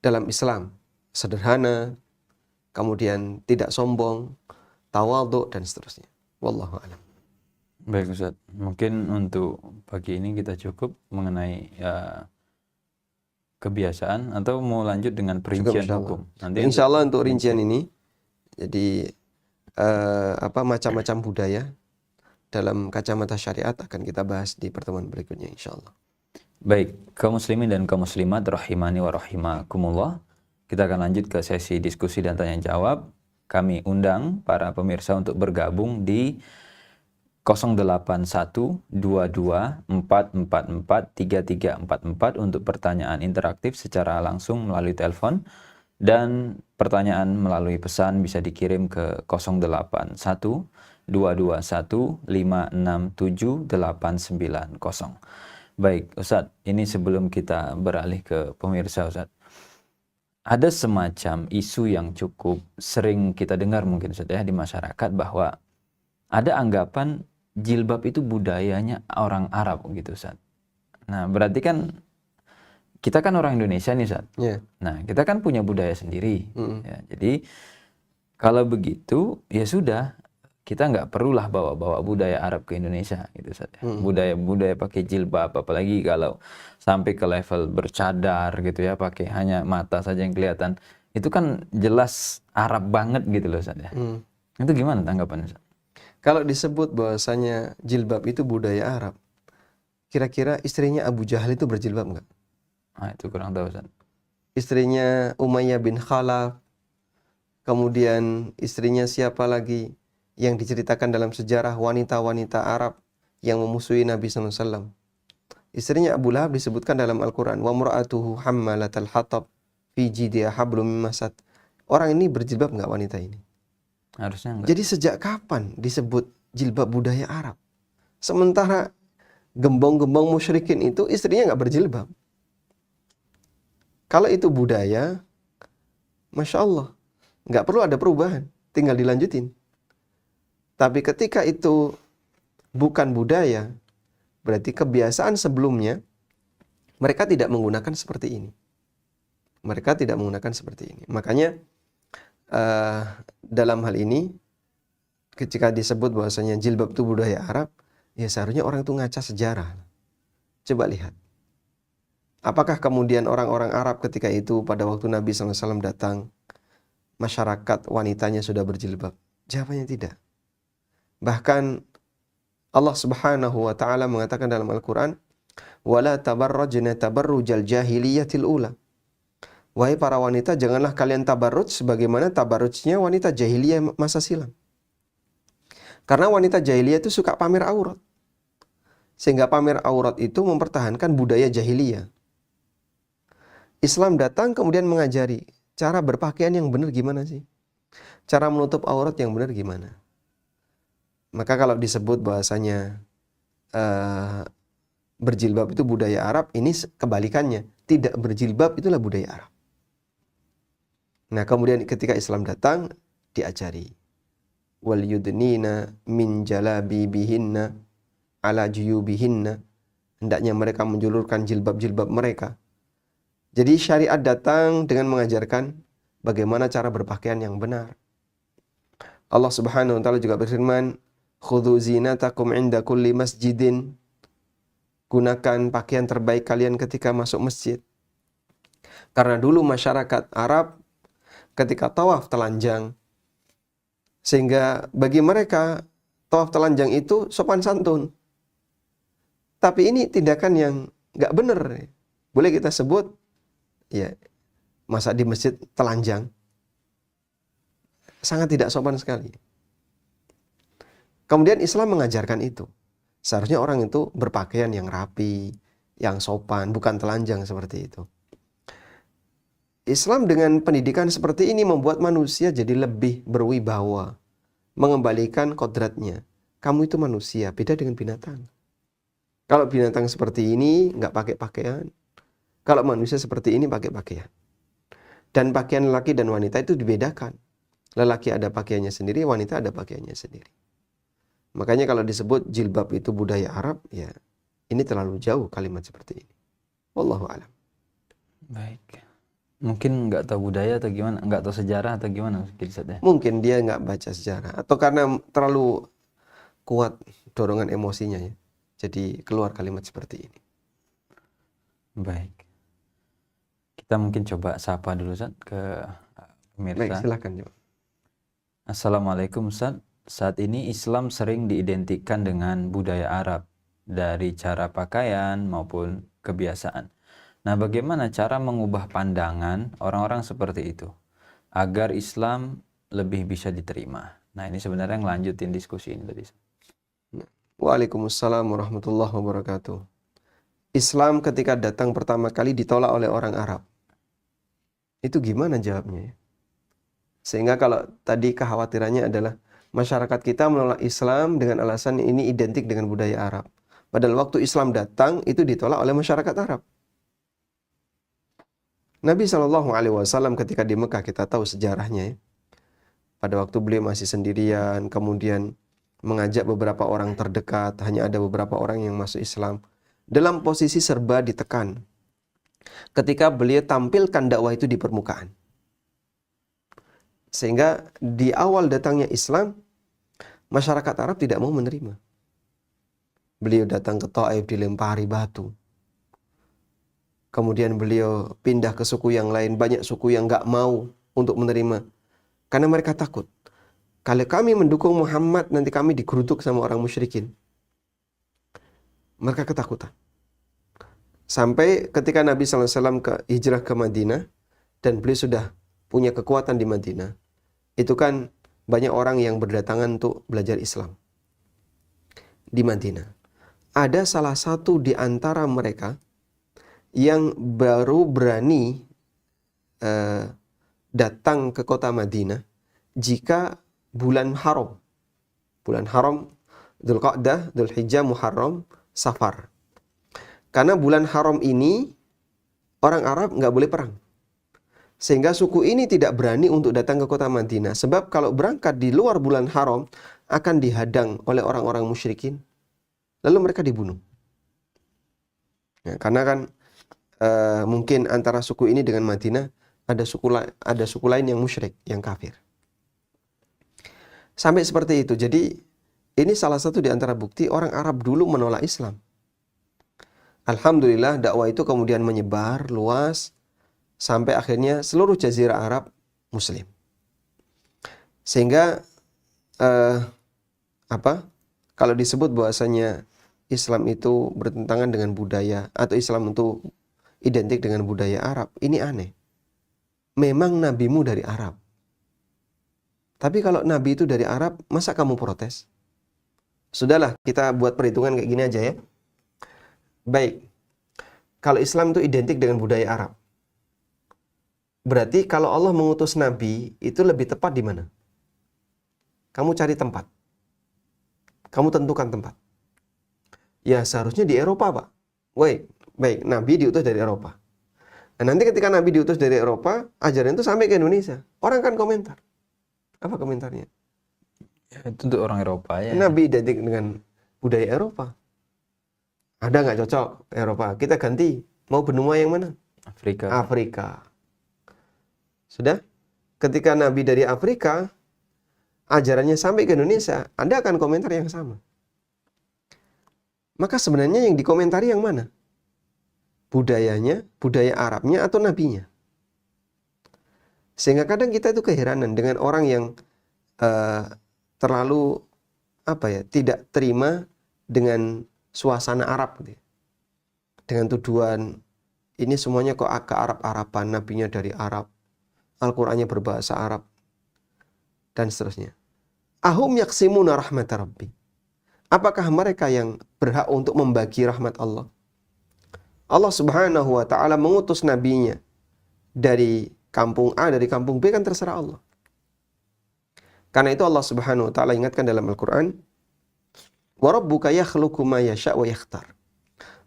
dalam Islam. Sederhana, kemudian tidak sombong, tawadhu dan seterusnya. Wallahu a'lam. Baik, Ustaz. Mungkin untuk pagi ini kita cukup mengenai kebiasaan, atau mau lanjut dengan perincian hukum. Nanti insyaallah untuk rincian ini, jadi macam-macam budaya dalam kacamata syariat akan kita bahas di pertemuan berikutnya insyaallah. Baik, kaum muslimin dan kaum muslimat rahimani wa rahimakumullah. Kita akan lanjut ke sesi diskusi dan tanya jawab. Kami undang para pemirsa untuk bergabung di 08122444344 untuk pertanyaan interaktif secara langsung melalui telepon, dan pertanyaan melalui pesan bisa dikirim ke 081221567890. Baik Ustadz, ini sebelum kita beralih ke pemirsa Ustadz, ada semacam isu yang cukup sering kita dengar mungkin Ustadz ya di masyarakat, bahwa ada anggapan jilbab itu budayanya orang Arab gitu Ustaz. Nah berarti kan kita kan orang Indonesia nih Ustaz. Yeah. Nah kita kan punya budaya sendiri. Ya, jadi kalau begitu ya sudah, kita nggak perlulah bawa-bawa budaya Arab ke Indonesia gitu Ustaz. Budaya pakai jilbab, apalagi kalau sampai ke level bercadar gitu ya, pakai hanya mata saja yang kelihatan, itu kan jelas Arab banget gitu loh Ustaz ya. Itu gimana tanggapannya Ustaz? Kalau disebut bahwasanya jilbab itu budaya Arab, kira-kira istrinya Abu Jahal itu berjilbab nggak? Nah, itu kurang tahu Ustaz. Istrinya Umayyah bin Khalaf, kemudian istrinya siapa lagi yang diceritakan dalam sejarah wanita-wanita Arab yang memusuhi Nabi SAW? Istrinya Abu Lahab disebutkan dalam Al-Quran, wa mura'atuhu hammalatal hatab fi jidiha hablum min masad. Orang ini berjilbab nggak, wanita ini? Harusnya enggak. Jadi sejak kapan disebut jilbab budaya Arab? Sementara gembong-gembong musyrikin itu istrinya nggak berjilbab. Kalau itu budaya, Masya Allah, nggak perlu ada perubahan, tinggal dilanjutin. Tapi ketika itu bukan budaya, berarti kebiasaan sebelumnya mereka tidak menggunakan seperti ini. Mereka tidak menggunakan seperti ini. Makanya dalam hal ini, ketika disebut bahwasanya jilbab itu budaya Arab, ya seharusnya orang itu ngaca sejarah. Coba lihat. Apakah kemudian orang-orang Arab ketika itu pada waktu Nabi SAW datang, masyarakat wanitanya sudah berjilbab? Jawabannya tidak. Bahkan Allah Subhanahu wa taala mengatakan dalam Al-Qur'an, "Wala tabarrajna tabarrujal jahiliyatil ula." Wahai para wanita, janganlah kalian tabarruj sebagaimana tabarrujnya wanita jahiliyah masa silam. Karena wanita jahiliyah itu suka pamer aurat. Sehingga pamer aurat itu mempertahankan budaya jahiliyah. Islam datang kemudian mengajari cara berpakaian yang benar gimana sih? Cara menutup aurat yang benar gimana? Maka kalau disebut bahasanya berjilbab itu budaya Arab, ini kebalikannya. Tidak berjilbab itulah budaya Arab. Nah, kemudian ketika Islam datang, diajari. Wal yudnina min jalabibihinna ala juyubihinna. Hendaknya mereka menjulurkan jilbab-jilbab mereka. Jadi syariat datang dengan mengajarkan bagaimana cara berpakaian yang benar. Allah Subhanahu wa taala juga berfirman, "Khudhu zinatakum 'inda kulli masjidin." Gunakan pakaian terbaik kalian ketika masuk masjid. Karena dulu masyarakat Arab ketika tawaf telanjang, sehingga bagi mereka tawaf telanjang itu sopan santun. Tapi ini tindakan yang nggak benar. Boleh kita sebut, ya, masa di masjid telanjang, sangat tidak sopan sekali. Kemudian Islam mengajarkan itu. Seharusnya orang itu berpakaian yang rapi, yang sopan, bukan telanjang seperti itu. Islam dengan pendidikan seperti ini membuat manusia jadi lebih berwibawa, mengembalikan kodratnya. Kamu itu manusia, beda dengan binatang. Kalau binatang seperti ini nggak pakai pakaian, kalau manusia seperti ini pakai pakaian. Dan pakaian lelaki dan wanita itu dibedakan. Lelaki ada pakaiannya sendiri, wanita ada pakaiannya sendiri. Makanya kalau disebut jilbab itu budaya Arab, ya ini terlalu jauh kalimat seperti ini. Wallahu a'lam. Baik. Mungkin nggak tahu budaya atau gimana, nggak tahu sejarah atau gimana Ustaz ya? Mungkin dia nggak baca sejarah atau karena terlalu kuat dorongan emosinya ya. Jadi keluar kalimat seperti ini. Baik. Kita mungkin coba sapa dulu Ustaz ke pemirsa. Baik, silakan coba. Assalamualaikum Ustaz. Saat ini Islam sering diidentikan dengan budaya Arab dari cara pakaian maupun kebiasaan. Nah, bagaimana cara mengubah pandangan orang-orang seperti itu agar Islam lebih bisa diterima? Nah, ini sebenarnya ngelanjutin diskusi ini tadi. Waalaikumsalam warahmatullahi wabarakatuh. Islam ketika datang pertama kali ditolak oleh orang Arab. Itu gimana jawabnya ya? Sehingga kalau tadi kekhawatirannya adalah masyarakat kita menolak Islam dengan alasan ini identik dengan budaya Arab. Padahal waktu Islam datang itu ditolak oleh masyarakat Arab. Nabi SAW ketika di Mekah, kita tahu sejarahnya ya. Pada waktu beliau masih sendirian, kemudian mengajak beberapa orang terdekat, hanya ada beberapa orang yang masuk Islam. Dalam posisi serba ditekan. Ketika beliau tampilkan dakwah itu di permukaan. Sehingga di awal datangnya Islam, masyarakat Arab tidak mau menerima. Beliau datang ke Taif dilempari batu. Kemudian beliau pindah ke suku yang lain. Banyak suku yang gak mau untuk menerima. Karena mereka takut. Kalau kami mendukung Muhammad, nanti kami digeruduk sama orang musyrikin. Mereka ketakutan. Sampai ketika Nabi SAW hijrah ke Madinah, dan beliau sudah punya kekuatan di Madinah, itu kan banyak orang yang berdatangan untuk belajar Islam di Madinah. Ada salah satu di antara mereka yang baru berani datang ke kota Madinah jika bulan haram. Bulan haram, Dzulqa'dah, Dzulhijjah, Muharram, Safar. Karena bulan haram ini orang Arab nggak boleh perang. Sehingga suku ini tidak berani untuk datang ke kota Madinah. Sebab kalau berangkat di luar bulan haram akan dihadang oleh orang-orang musyrikin. Lalu mereka dibunuh. Ya, karena kan mungkin antara suku ini dengan Madinah ada suku lain yang musyrik, yang kafir. Sampai seperti itu. Jadi ini salah satu di antara bukti orang Arab dulu menolak Islam. Alhamdulillah dakwah itu kemudian menyebar luas sampai akhirnya seluruh jazirah Arab Muslim. Sehingga kalau disebut bahwasanya Islam itu bertentangan dengan budaya atau Islam itu identik dengan budaya Arab, ini aneh. Memang nabimu dari Arab. Tapi kalau nabi itu dari Arab, masa kamu protes? Sudahlah, kita buat perhitungan kayak gini aja ya. Baik, kalau Islam itu identik dengan budaya Arab, berarti kalau Allah mengutus Nabi, itu lebih tepat di mana? Kamu cari tempat. Kamu tentukan tempat. Ya seharusnya di Eropa, Pak. Baik, Nabi diutus dari Eropa. Nah, nanti ketika Nabi diutus dari Eropa, ajaran itu sampai ke Indonesia. Orang kan komentar. Apa komentarnya? Ya, itu untuk orang Eropa ya. Nabi identik dengan budaya Eropa. Ada nggak cocok Eropa? Kita ganti. Mau benua yang mana? Afrika. Sudah? Ketika Nabi dari Afrika, ajarannya sampai ke Indonesia, Anda akan komentar yang sama. Maka sebenarnya yang dikomentari yang mana? Budayanya, budaya Arabnya, atau nabinya? Sehingga kadang kita itu keheranan dengan orang yang terlalu tidak terima dengan suasana Arab gitu. Dengan tuduhan ini semuanya kok ke Arab-Araban, nabinya dari Arab, Al-Qur'annya berbahasa Arab, dan seterusnya. Ahum yaksimuna rahmat Rabbi. Apakah mereka yang berhak untuk membagi rahmat Allah? Allah Subhanahu wa ta'ala mengutus nabinya dari kampung A, dari kampung B, kan terserah Allah. Karena itu Allah Subhanahu wa ta'ala ingatkan dalam Al-Qur'an, wa rabbuka yakhluqu ma yasha' wa yakhtar.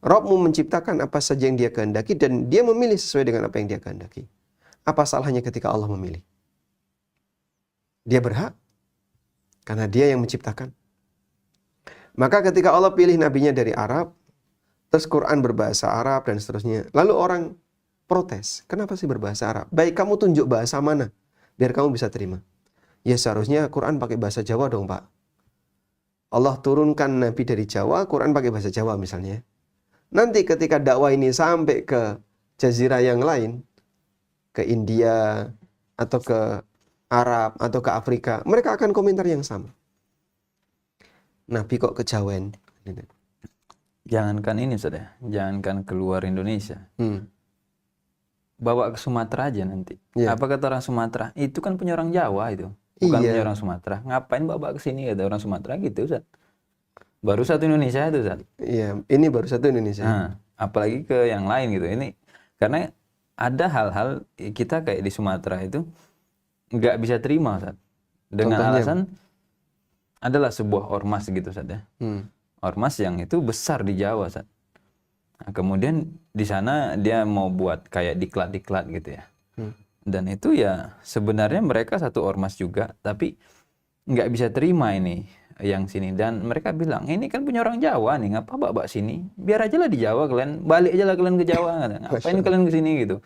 Rabbmu menciptakan apa saja yang dia kehendaki dan dia memilih sesuai dengan apa yang dia kehendaki. Apa salahnya ketika Allah memilih? Dia berhak karena dia yang menciptakan. Maka ketika Allah pilih nabinya dari Arab, terus Quran berbahasa Arab dan seterusnya, lalu orang protes, kenapa sih berbahasa Arab? Baik, kamu tunjuk bahasa mana biar kamu bisa terima. Ya seharusnya Quran pakai bahasa Jawa dong, Pak. Allah turunkan Nabi dari Jawa, Quran pakai bahasa Jawa misalnya. Nanti ketika dakwah ini sampai ke jazirah yang lain, ke India, atau ke Arab, atau ke Afrika, mereka akan komentar yang sama. Nabi kok kejawen? Jangankan ini Ustaz ya, jangankan keluar Indonesia. Bawa ke Sumatera aja nanti. Apa kata orang Sumatera? Itu kan punya orang Jawa itu. Bukan punya orang Sumatera. Ngapain bawa ke sini kata orang Sumatera gitu Ustaz. Baru satu Indonesia itu, Ustaz. Iya, ini baru satu Indonesia. Nah, apalagi ke yang lain gitu. Ini karena ada hal-hal kita kayak di Sumatera itu nggak bisa terima, Ustaz. Dengan Contohnya? alasan adalah sebuah ormas gitu, Ustaz ya. Ormas yang itu besar di Jawa, Ustaz. Nah, kemudian di sana dia mau buat kayak diklat-diklat gitu ya. Dan itu ya sebenarnya mereka satu ormas juga, tapi nggak bisa terima ini yang sini. Dan mereka bilang, ini kan punya orang Jawa nih, ngapa bawa sini? Biar aja lah di Jawa kalian, balik aja lah kalian ke Jawa. Ngapain kalian ke sini gitu.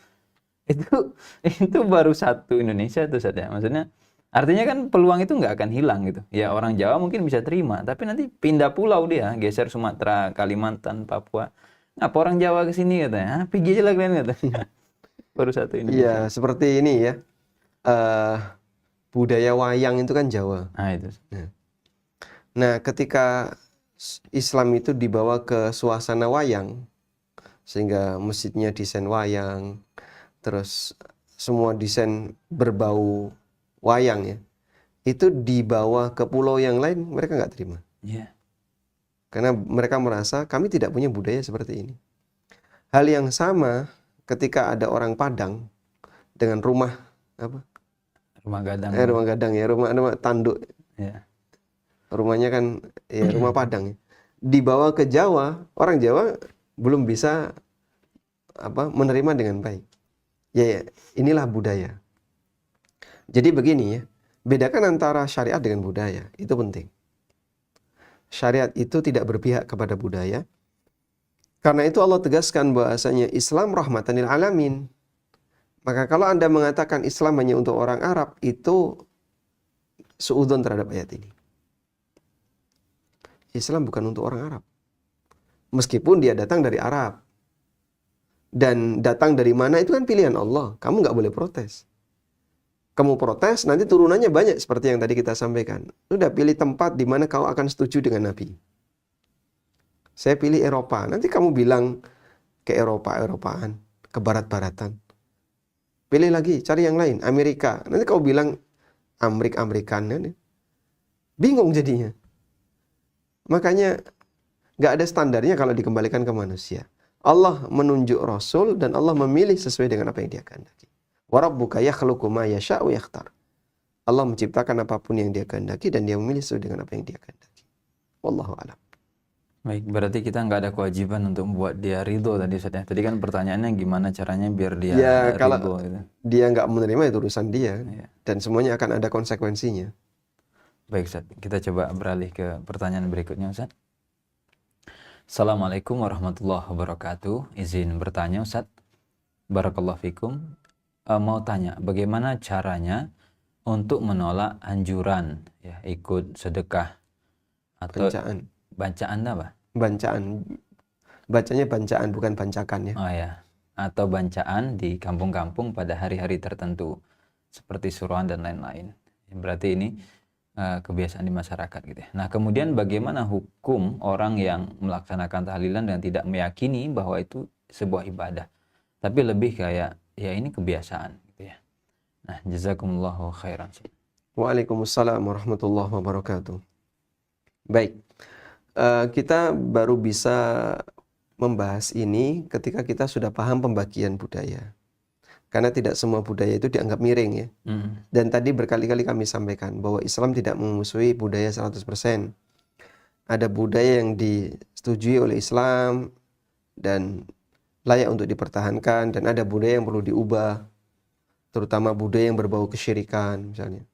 Itu baru satu Indonesia tuh, Ustaz ya. Maksudnya artinya kan peluang itu nggak akan hilang gitu. Ya orang Jawa mungkin bisa terima, tapi nanti pindah pulau dia, geser Sumatera, Kalimantan, Papua. Ngapa orang Jawa ke sini katanya? Pergi aja lah kalian katanya. Baru satu Indonesia. Iya, seperti ini ya. Budaya wayang itu kan Jawa. Nah itu. Nah, ketika Islam itu dibawa ke suasana wayang, sehingga masjidnya desain wayang, terus semua desain berbau wayang ya, itu dibawa ke pulau yang lain, mereka nggak terima. Iya. Karena mereka merasa kami tidak punya budaya seperti ini. Hal yang sama ketika ada orang Padang dengan rumah apa? Rumah gadang. Rumah gadang ya, rumah tanduk. Ya. Rumahnya kan ya rumah Padang ya. Dibawa ke Jawa, orang Jawa belum bisa menerima dengan baik. Ya, inilah budaya. Jadi begini ya, bedakan antara syariat dengan budaya, itu penting. Syariat itu tidak berpihak kepada budaya. Karena itu Allah tegaskan bahwasanya Islam rahmatan lil alamin. Maka kalau Anda mengatakan Islam hanya untuk orang Arab, itu suudzon terhadap ayat ini. Islam bukan untuk orang Arab. Meskipun dia datang dari Arab. Dan datang dari mana itu kan pilihan Allah. Kamu nggak boleh protes. Kamu protes, nanti turunannya banyak seperti yang tadi kita sampaikan. Udah pilih tempat di mana kau akan setuju dengan Nabi. Saya pilih Eropa. Nanti kamu bilang ke Eropaan, ke Barat-Baratan. Pilih lagi, cari yang lain, Amerika. Nanti kau bilang Amerikan. Bingung jadinya. Makanya nggak ada standarnya kalau dikembalikan ke manusia. Allah menunjuk Rasul dan Allah memilih sesuai dengan apa yang Dia kehendaki. Wa rabbuka yakhluqu ma yasha'u yakhtar. Allah menciptakan apapun yang Dia kehendaki dan Dia memilih sesuai dengan apa yang Dia kehendaki. Wallahu a'lam. Baik, berarti kita nggak ada kewajiban untuk membuat dia ridho tadi, Ustaz ya. Tadi kan pertanyaannya gimana caranya biar dia Ya, ridho kalau gitu. dia nggak menerima itu urusan dia. Iya. Dan semuanya akan ada konsekuensinya. Baik, Ustaz. Kita coba beralih ke pertanyaan berikutnya, Ustaz. Assalamualaikum warahmatullahi wabarakatuh. Izin bertanya, Ustaz. Barakallahu fikum. Mau tanya, bagaimana caranya untuk menolak anjuran ya ikut sedekah atau bacaan apa? Bancaan. Bacanya bancaan bukan bancakan ya. Oh ya. Atau bancaan di kampung-kampung pada hari-hari tertentu seperti suruhan dan lain-lain. Berarti ini kebiasaan di masyarakat gitu ya. Nah, kemudian bagaimana hukum orang yang melaksanakan tahlilan dan tidak meyakini bahwa itu sebuah ibadah, tapi lebih kayak ya ini kebiasaan gitu ya. Nah, jazakumullahu khairan. Waalaikumsalam warahmatullahi wabarakatuh. Baik. Kita baru bisa membahas ini ketika kita sudah paham pembagian budaya. Karena tidak semua budaya itu dianggap miring ya. Dan tadi berkali-kali kami sampaikan bahwa Islam tidak memusuhi budaya 100%. Ada budaya yang disetujui oleh Islam dan layak untuk dipertahankan, dan ada budaya yang perlu diubah, terutama budaya yang berbau kesyirikan misalnya.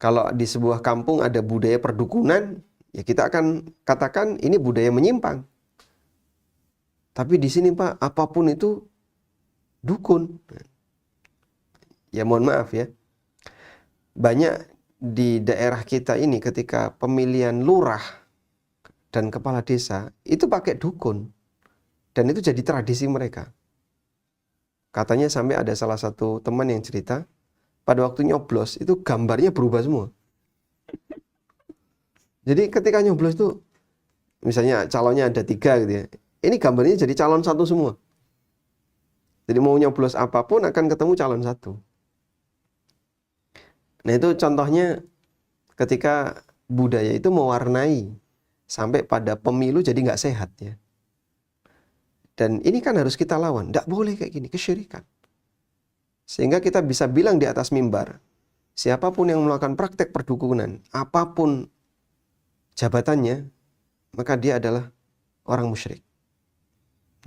Kalau di sebuah kampung ada budaya perdukunan, ya kita akan katakan ini budaya menyimpang. Tapi di sini Pak, apapun itu dukun. Ya mohon maaf ya. Banyak di daerah kita ini ketika pemilihan lurah dan kepala desa itu pakai dukun. Dan itu jadi tradisi mereka. Katanya sampai ada salah satu teman yang cerita, pada waktu nyoblos itu gambarnya berubah semua. Jadi ketika nyoblos itu, misalnya calonnya ada 3 gitu ya, ini gambarnya jadi calon 1 semua. Jadi mau nyoblos apapun akan ketemu calon 1. Nah itu contohnya ketika budaya itu mewarnai sampai pada pemilu jadi nggak sehat ya. Dan ini kan harus kita lawan. Nggak boleh kayak gini, kesyirikan. Sehingga kita bisa bilang di atas mimbar, siapapun yang melakukan praktek perdukunan, apapun jabatannya, maka dia adalah orang musyrik.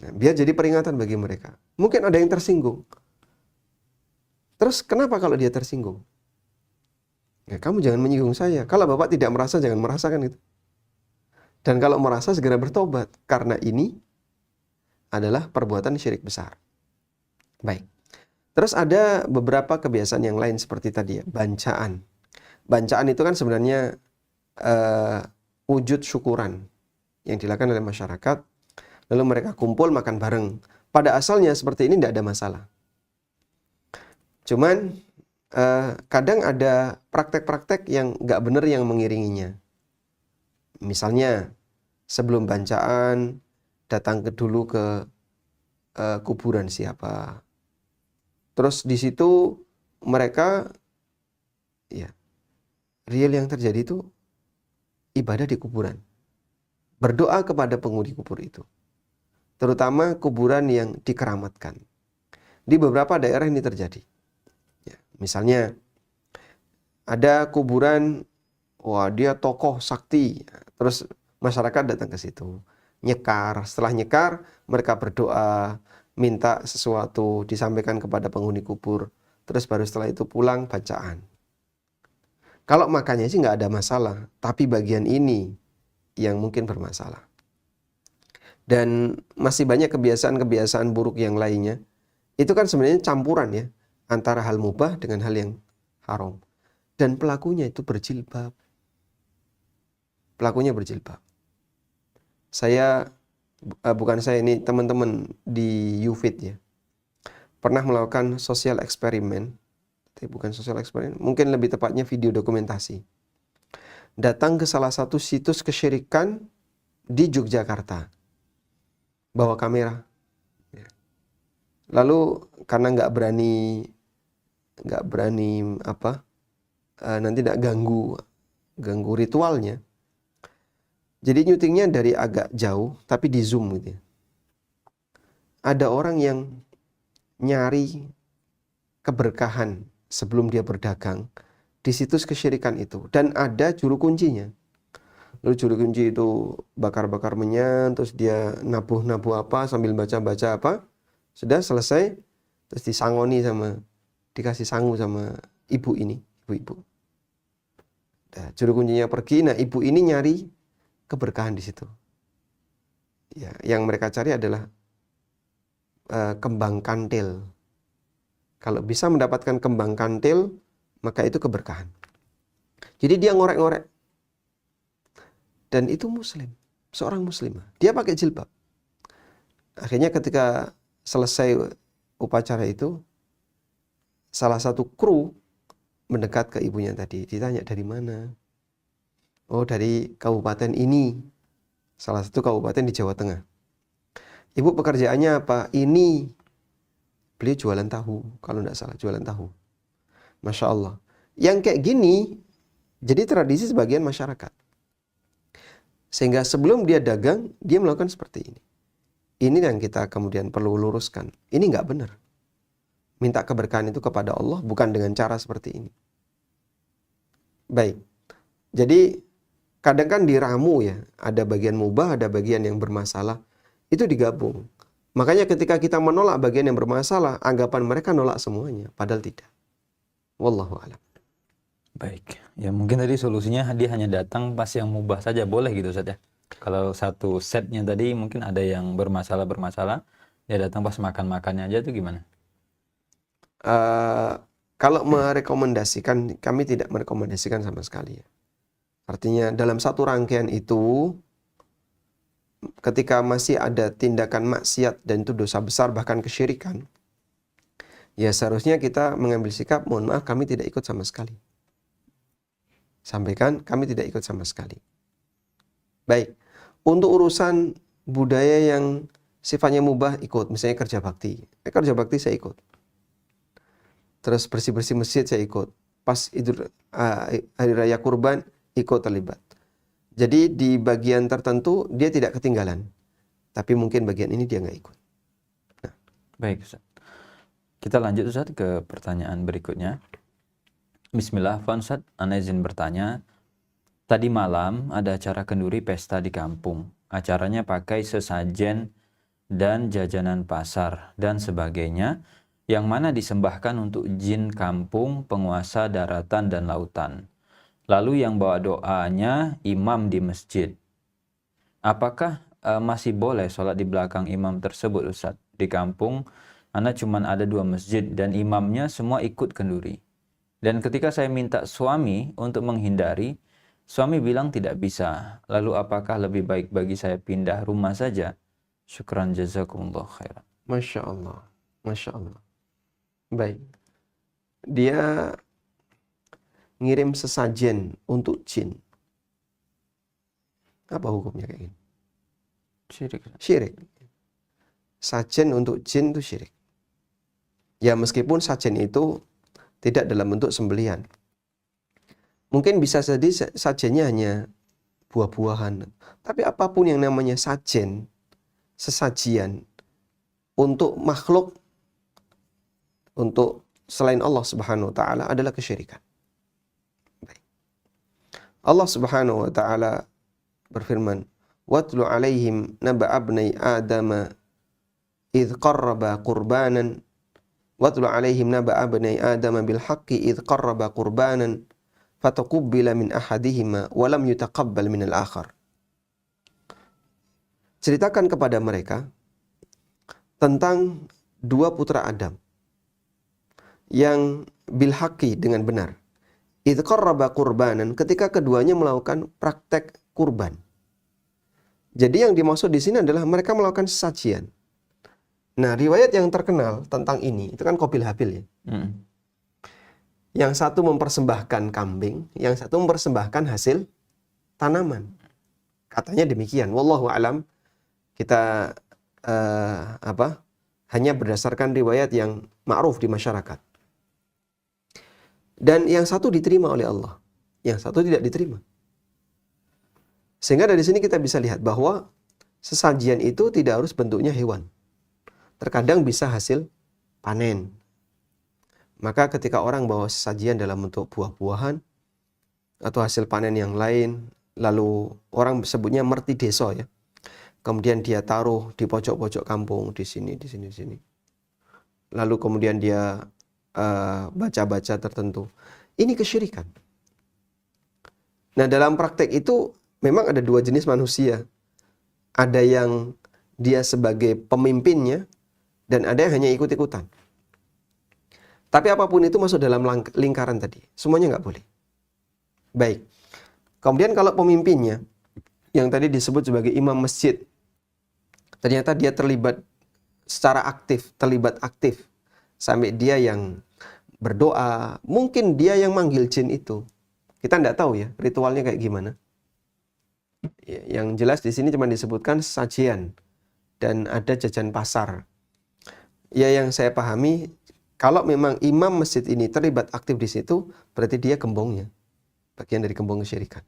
Nah, biar jadi peringatan bagi mereka. Mungkin ada yang tersinggung. Terus kenapa kalau dia tersinggung? Ya, kamu jangan menyinggung saya. Kalau Bapak tidak merasa, jangan merasakan itu. Dan kalau merasa, segera bertobat. Karena ini adalah perbuatan syirik besar. Baik. Terus ada beberapa kebiasaan yang lain seperti tadi ya, bancaan. Bancaan itu kan sebenarnya wujud syukuran yang dilakukan oleh masyarakat. Lalu mereka kumpul makan bareng. Pada asalnya seperti ini tidak ada masalah. Cuman kadang ada praktek-praktek yang nggak benar yang mengiringinya. Misalnya sebelum bancaan datang dulu ke kuburan siapa. Terus di situ mereka ya real yang terjadi itu ibadah di kuburan. Berdoa kepada penghuni kubur itu. Terutama kuburan yang dikeramatkan. Di beberapa daerah ini terjadi. Ya, misalnya ada kuburan, wah dia tokoh sakti, terus masyarakat datang ke situ, nyekar. Setelah nyekar, mereka berdoa, minta sesuatu, disampaikan kepada penghuni kubur. Terus baru setelah itu pulang bacaan. Kalau makannya sih nggak ada masalah, tapi bagian ini yang mungkin bermasalah. Dan masih banyak kebiasaan-kebiasaan buruk yang lainnya. Itu kan sebenarnya campuran ya, antara hal mubah dengan hal yang haram. Dan pelakunya itu berjilbab. Pelakunya berjilbab. Bukan saya, ini teman-teman di UFIT ya, pernah melakukan sosial eksperimen. Bukan sosial eksperimen, mungkin lebih tepatnya video dokumentasi. Datang ke salah satu situs kesyirikan di Yogyakarta. Bawa kamera. Lalu karena nggak berani nanti tidak ganggu ritualnya. Jadi nyutingnya dari agak jauh, tapi di zoom gitu ya. Ada orang yang nyari keberkahan sebelum dia berdagang di situs kesyirikan itu. Dan ada juru kuncinya. Lalu juru kunci itu bakar-bakar minyak, terus dia nabuh-nabuh apa sambil baca-baca apa. Sudah selesai, terus dikasih sangu sama ibu-ibu. Nah, juru kuncinya pergi, nah ibu ini nyari keberkahan di situ. Ya, yang mereka cari adalah kembang kantil. Kalau bisa mendapatkan kembang kantil, maka itu keberkahan. Jadi dia ngorek-ngorek. Dan itu muslim, seorang muslimah. Dia pakai jilbab. Akhirnya ketika selesai upacara itu, salah satu kru mendekat ke ibunya tadi. Ditanya dari mana? Oh, dari kabupaten ini. Salah satu kabupaten di Jawa Tengah. Ibu pekerjaannya apa? Ini. Beliau jualan tahu. Kalau tidak salah, jualan tahu. Masya Allah. Yang kayak gini, jadi tradisi sebagian masyarakat. Sehingga sebelum dia dagang, dia melakukan seperti ini. Ini yang kita kemudian perlu luruskan. Ini nggak benar. Minta keberkahan itu kepada Allah bukan dengan cara seperti ini. Baik. Jadi kadang kan diramu ya. Ada bagian mubah, ada bagian yang bermasalah. Itu digabung. Makanya ketika kita menolak bagian yang bermasalah, anggapan mereka nolak semuanya. Padahal tidak. Wallahu a'lam. Baik, ya mungkin tadi solusinya dia hanya datang pas yang mubah saja boleh gitu Ustaz ya. Kalau satu setnya tadi mungkin ada yang bermasalah, dia datang pas makan-makannya aja itu gimana? Kalau merekomendasikan, kami tidak merekomendasikan sama sekali ya. Artinya dalam satu rangkaian itu, ketika masih ada tindakan maksiat dan itu dosa besar bahkan kesyirikan, ya seharusnya kita mengambil sikap, mohon maaf kami tidak ikut sama sekali. Sampaikan kami tidak ikut sama sekali. Baik, untuk urusan budaya yang sifatnya mubah ikut, misalnya kerja bakti. Kerja bakti saya ikut. Terus bersih-bersih masjid saya ikut. Pas hari raya kurban ikut terlibat. Jadi di bagian tertentu dia tidak ketinggalan, tapi mungkin bagian ini dia nggak ikut. Nah. Baik Ustaz. Kita lanjut Ustaz ke pertanyaan berikutnya. Bismillah, Ustaz, ana izin bertanya. Tadi malam ada acara kenduri pesta di kampung. Acaranya pakai sesajen dan jajanan pasar dan sebagainya, yang mana disembahkan untuk jin kampung, penguasa daratan dan lautan. Lalu yang bawa doanya imam di masjid. Apakah masih boleh sholat di belakang imam tersebut Ustaz? Di kampung, ana cuman ada 2 masjid dan imamnya semua ikut kenduri. Dan ketika saya minta suami untuk menghindari, suami bilang tidak bisa. Lalu apakah lebih baik bagi saya pindah rumah saja? Syukran jazakumullah khairan. Masya Allah. Masya Allah. Baik. Dia ngirim sesajen untuk jin. Apa hukumnya kayak gini? Syirik. Syirik. Sajen untuk jin itu syirik. Ya meskipun sajen itu tidak dalam bentuk sembelihan. Mungkin bisa jadi sajennya hanya buah-buahan. Tapi apapun yang namanya sajen, sesajian untuk makhluk, untuk selain Allah Subhanahu wa taala adalah kesyirikan. Baik. Allah Subhanahu wa taala berfirman, "Watlu 'alaihim naba' abnai Adam idh qarraba qurbanan watlu 'alaihim naba' abnai Adam bil haqqi idh qarraba qurbanan fataqabbala min ahadihima wa lam yutaqabbal min al-akhar." Ceritakan kepada mereka tentang 2 putra Adam yang bil haqqi dengan benar. Idh qarraba qurbanan, ketika keduanya melakukan praktek kurban. Jadi yang dimaksud di sini adalah mereka melakukan sesajian. Nah, riwayat yang terkenal tentang ini itu kan Qabil Habil ya. Yang satu mempersembahkan kambing, yang satu mempersembahkan hasil tanaman. Katanya demikian. Wallahu alam. Kita hanya berdasarkan riwayat yang ma'ruf di masyarakat. Dan yang satu diterima oleh Allah, yang satu tidak diterima. Sehingga dari sini kita bisa lihat bahwa sesajian itu tidak harus bentuknya hewan. Terkadang bisa hasil panen. Maka ketika orang bawa sesajian dalam bentuk buah-buahan atau hasil panen yang lain, lalu orang sebutnya merti deso ya. Kemudian dia taruh di pojok-pojok kampung, di sini. Lalu kemudian dia baca-baca tertentu. Ini kesyirikan. Nah, dalam praktek itu memang ada 2 jenis manusia. Ada yang dia sebagai pemimpinnya dan ada yang hanya ikut-ikutan. Tapi apapun itu masuk dalam lingkaran tadi. Semuanya nggak boleh. Baik. Kemudian kalau pemimpinnya yang tadi disebut sebagai imam masjid, ternyata dia terlibat secara aktif, terlibat aktif. Sampai dia yang berdoa, mungkin dia yang manggil jin itu. Kita nggak tahu ya ritualnya kayak gimana. Yang jelas di sini cuma disebutkan sajian dan ada jajan pasar. Ya yang saya pahami, kalau memang imam masjid ini terlibat aktif di situ, berarti dia gembongnya, bagian dari gembong kesyirikan.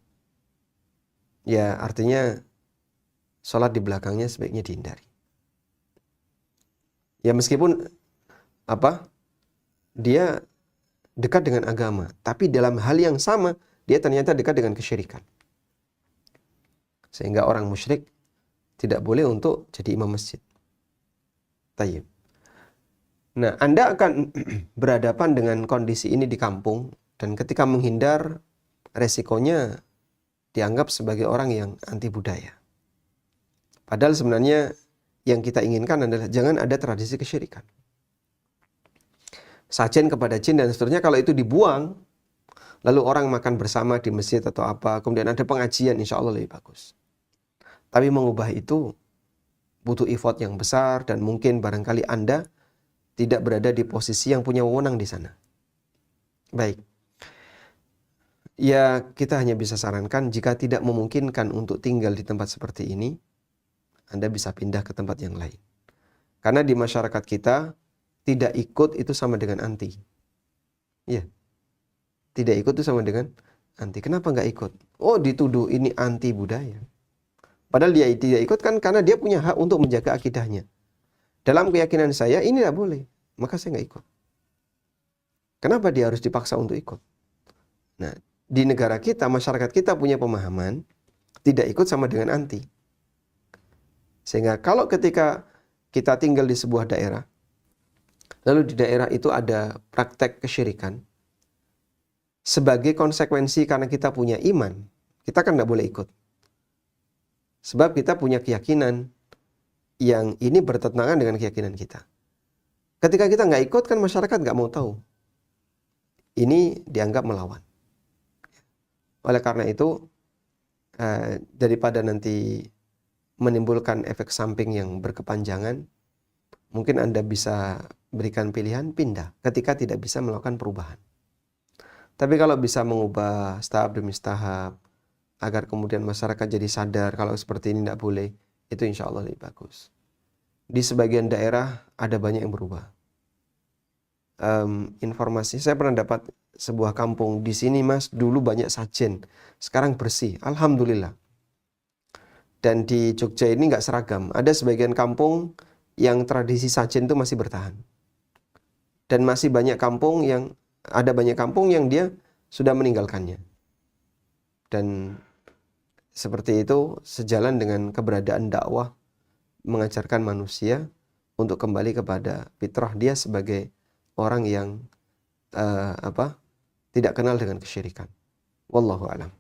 Ya artinya sholat di belakangnya sebaiknya dihindari. Ya meskipun dia dekat dengan agama, tapi dalam hal yang sama dia ternyata dekat dengan kesyirikan. Sehingga orang musyrik tidak boleh untuk jadi imam masjid. Tayyib. Nah, Anda akan berhadapan dengan kondisi ini di kampung, dan ketika menghindar, resikonya dianggap sebagai orang yang anti budaya. Padahal sebenarnya yang kita inginkan adalah jangan ada tradisi kesyirikan. Sajen kepada jin dan seterusnya, kalau itu dibuang, lalu orang makan bersama di masjid atau apa, kemudian ada pengajian, insya Allah lebih bagus. Tapi mengubah itu butuh effort yang besar, dan mungkin barangkali Anda tidak berada di posisi yang punya wewenang di sana. Baik. Ya, kita hanya bisa sarankan jika tidak memungkinkan untuk tinggal di tempat seperti ini, Anda bisa pindah ke tempat yang lain. Karena di masyarakat kita, tidak ikut itu sama dengan anti. Ya. Tidak ikut itu sama dengan Anti. Kenapa nggak ikut? Oh, dituduh ini anti budaya. Padahal dia tidak ikut kan karena dia punya hak untuk menjaga akidahnya. Dalam keyakinan saya ini tidak boleh, maka saya nggak ikut. Kenapa dia harus dipaksa untuk ikut? Nah, di negara kita, masyarakat kita punya pemahaman tidak ikut sama dengan anti. Sehingga kalau ketika kita tinggal di sebuah daerah, lalu di daerah itu ada praktek kesyirikan, sebagai konsekuensi karena kita punya iman, kita kan tidak boleh ikut. Sebab kita punya keyakinan yang ini bertentangan dengan keyakinan kita. Ketika kita nggak ikut, kan masyarakat nggak mau tahu. Ini dianggap melawan. Oleh karena itu, daripada nanti menimbulkan efek samping yang berkepanjangan, mungkin Anda bisa berikan pilihan pindah ketika tidak bisa melakukan perubahan. Tapi kalau bisa mengubah tahap demi tahap, agar kemudian masyarakat jadi sadar kalau seperti ini tidak boleh, itu insya Allah lebih bagus. Di sebagian daerah ada banyak yang berubah. Informasi, saya pernah dapat sebuah kampung, di sini mas dulu banyak sajen, sekarang bersih, alhamdulillah. Dan di Jogja ini nggak seragam, ada sebagian kampung yang tradisi sajen itu masih bertahan. Dan masih banyak kampung yang, ada banyak kampung yang dia sudah meninggalkannya. Dan seperti itu sejalan dengan keberadaan dakwah mengajarkan manusia untuk kembali kepada fitrah dia sebagai orang yang tidak kenal dengan kesyirikan. Wallahu a'lam.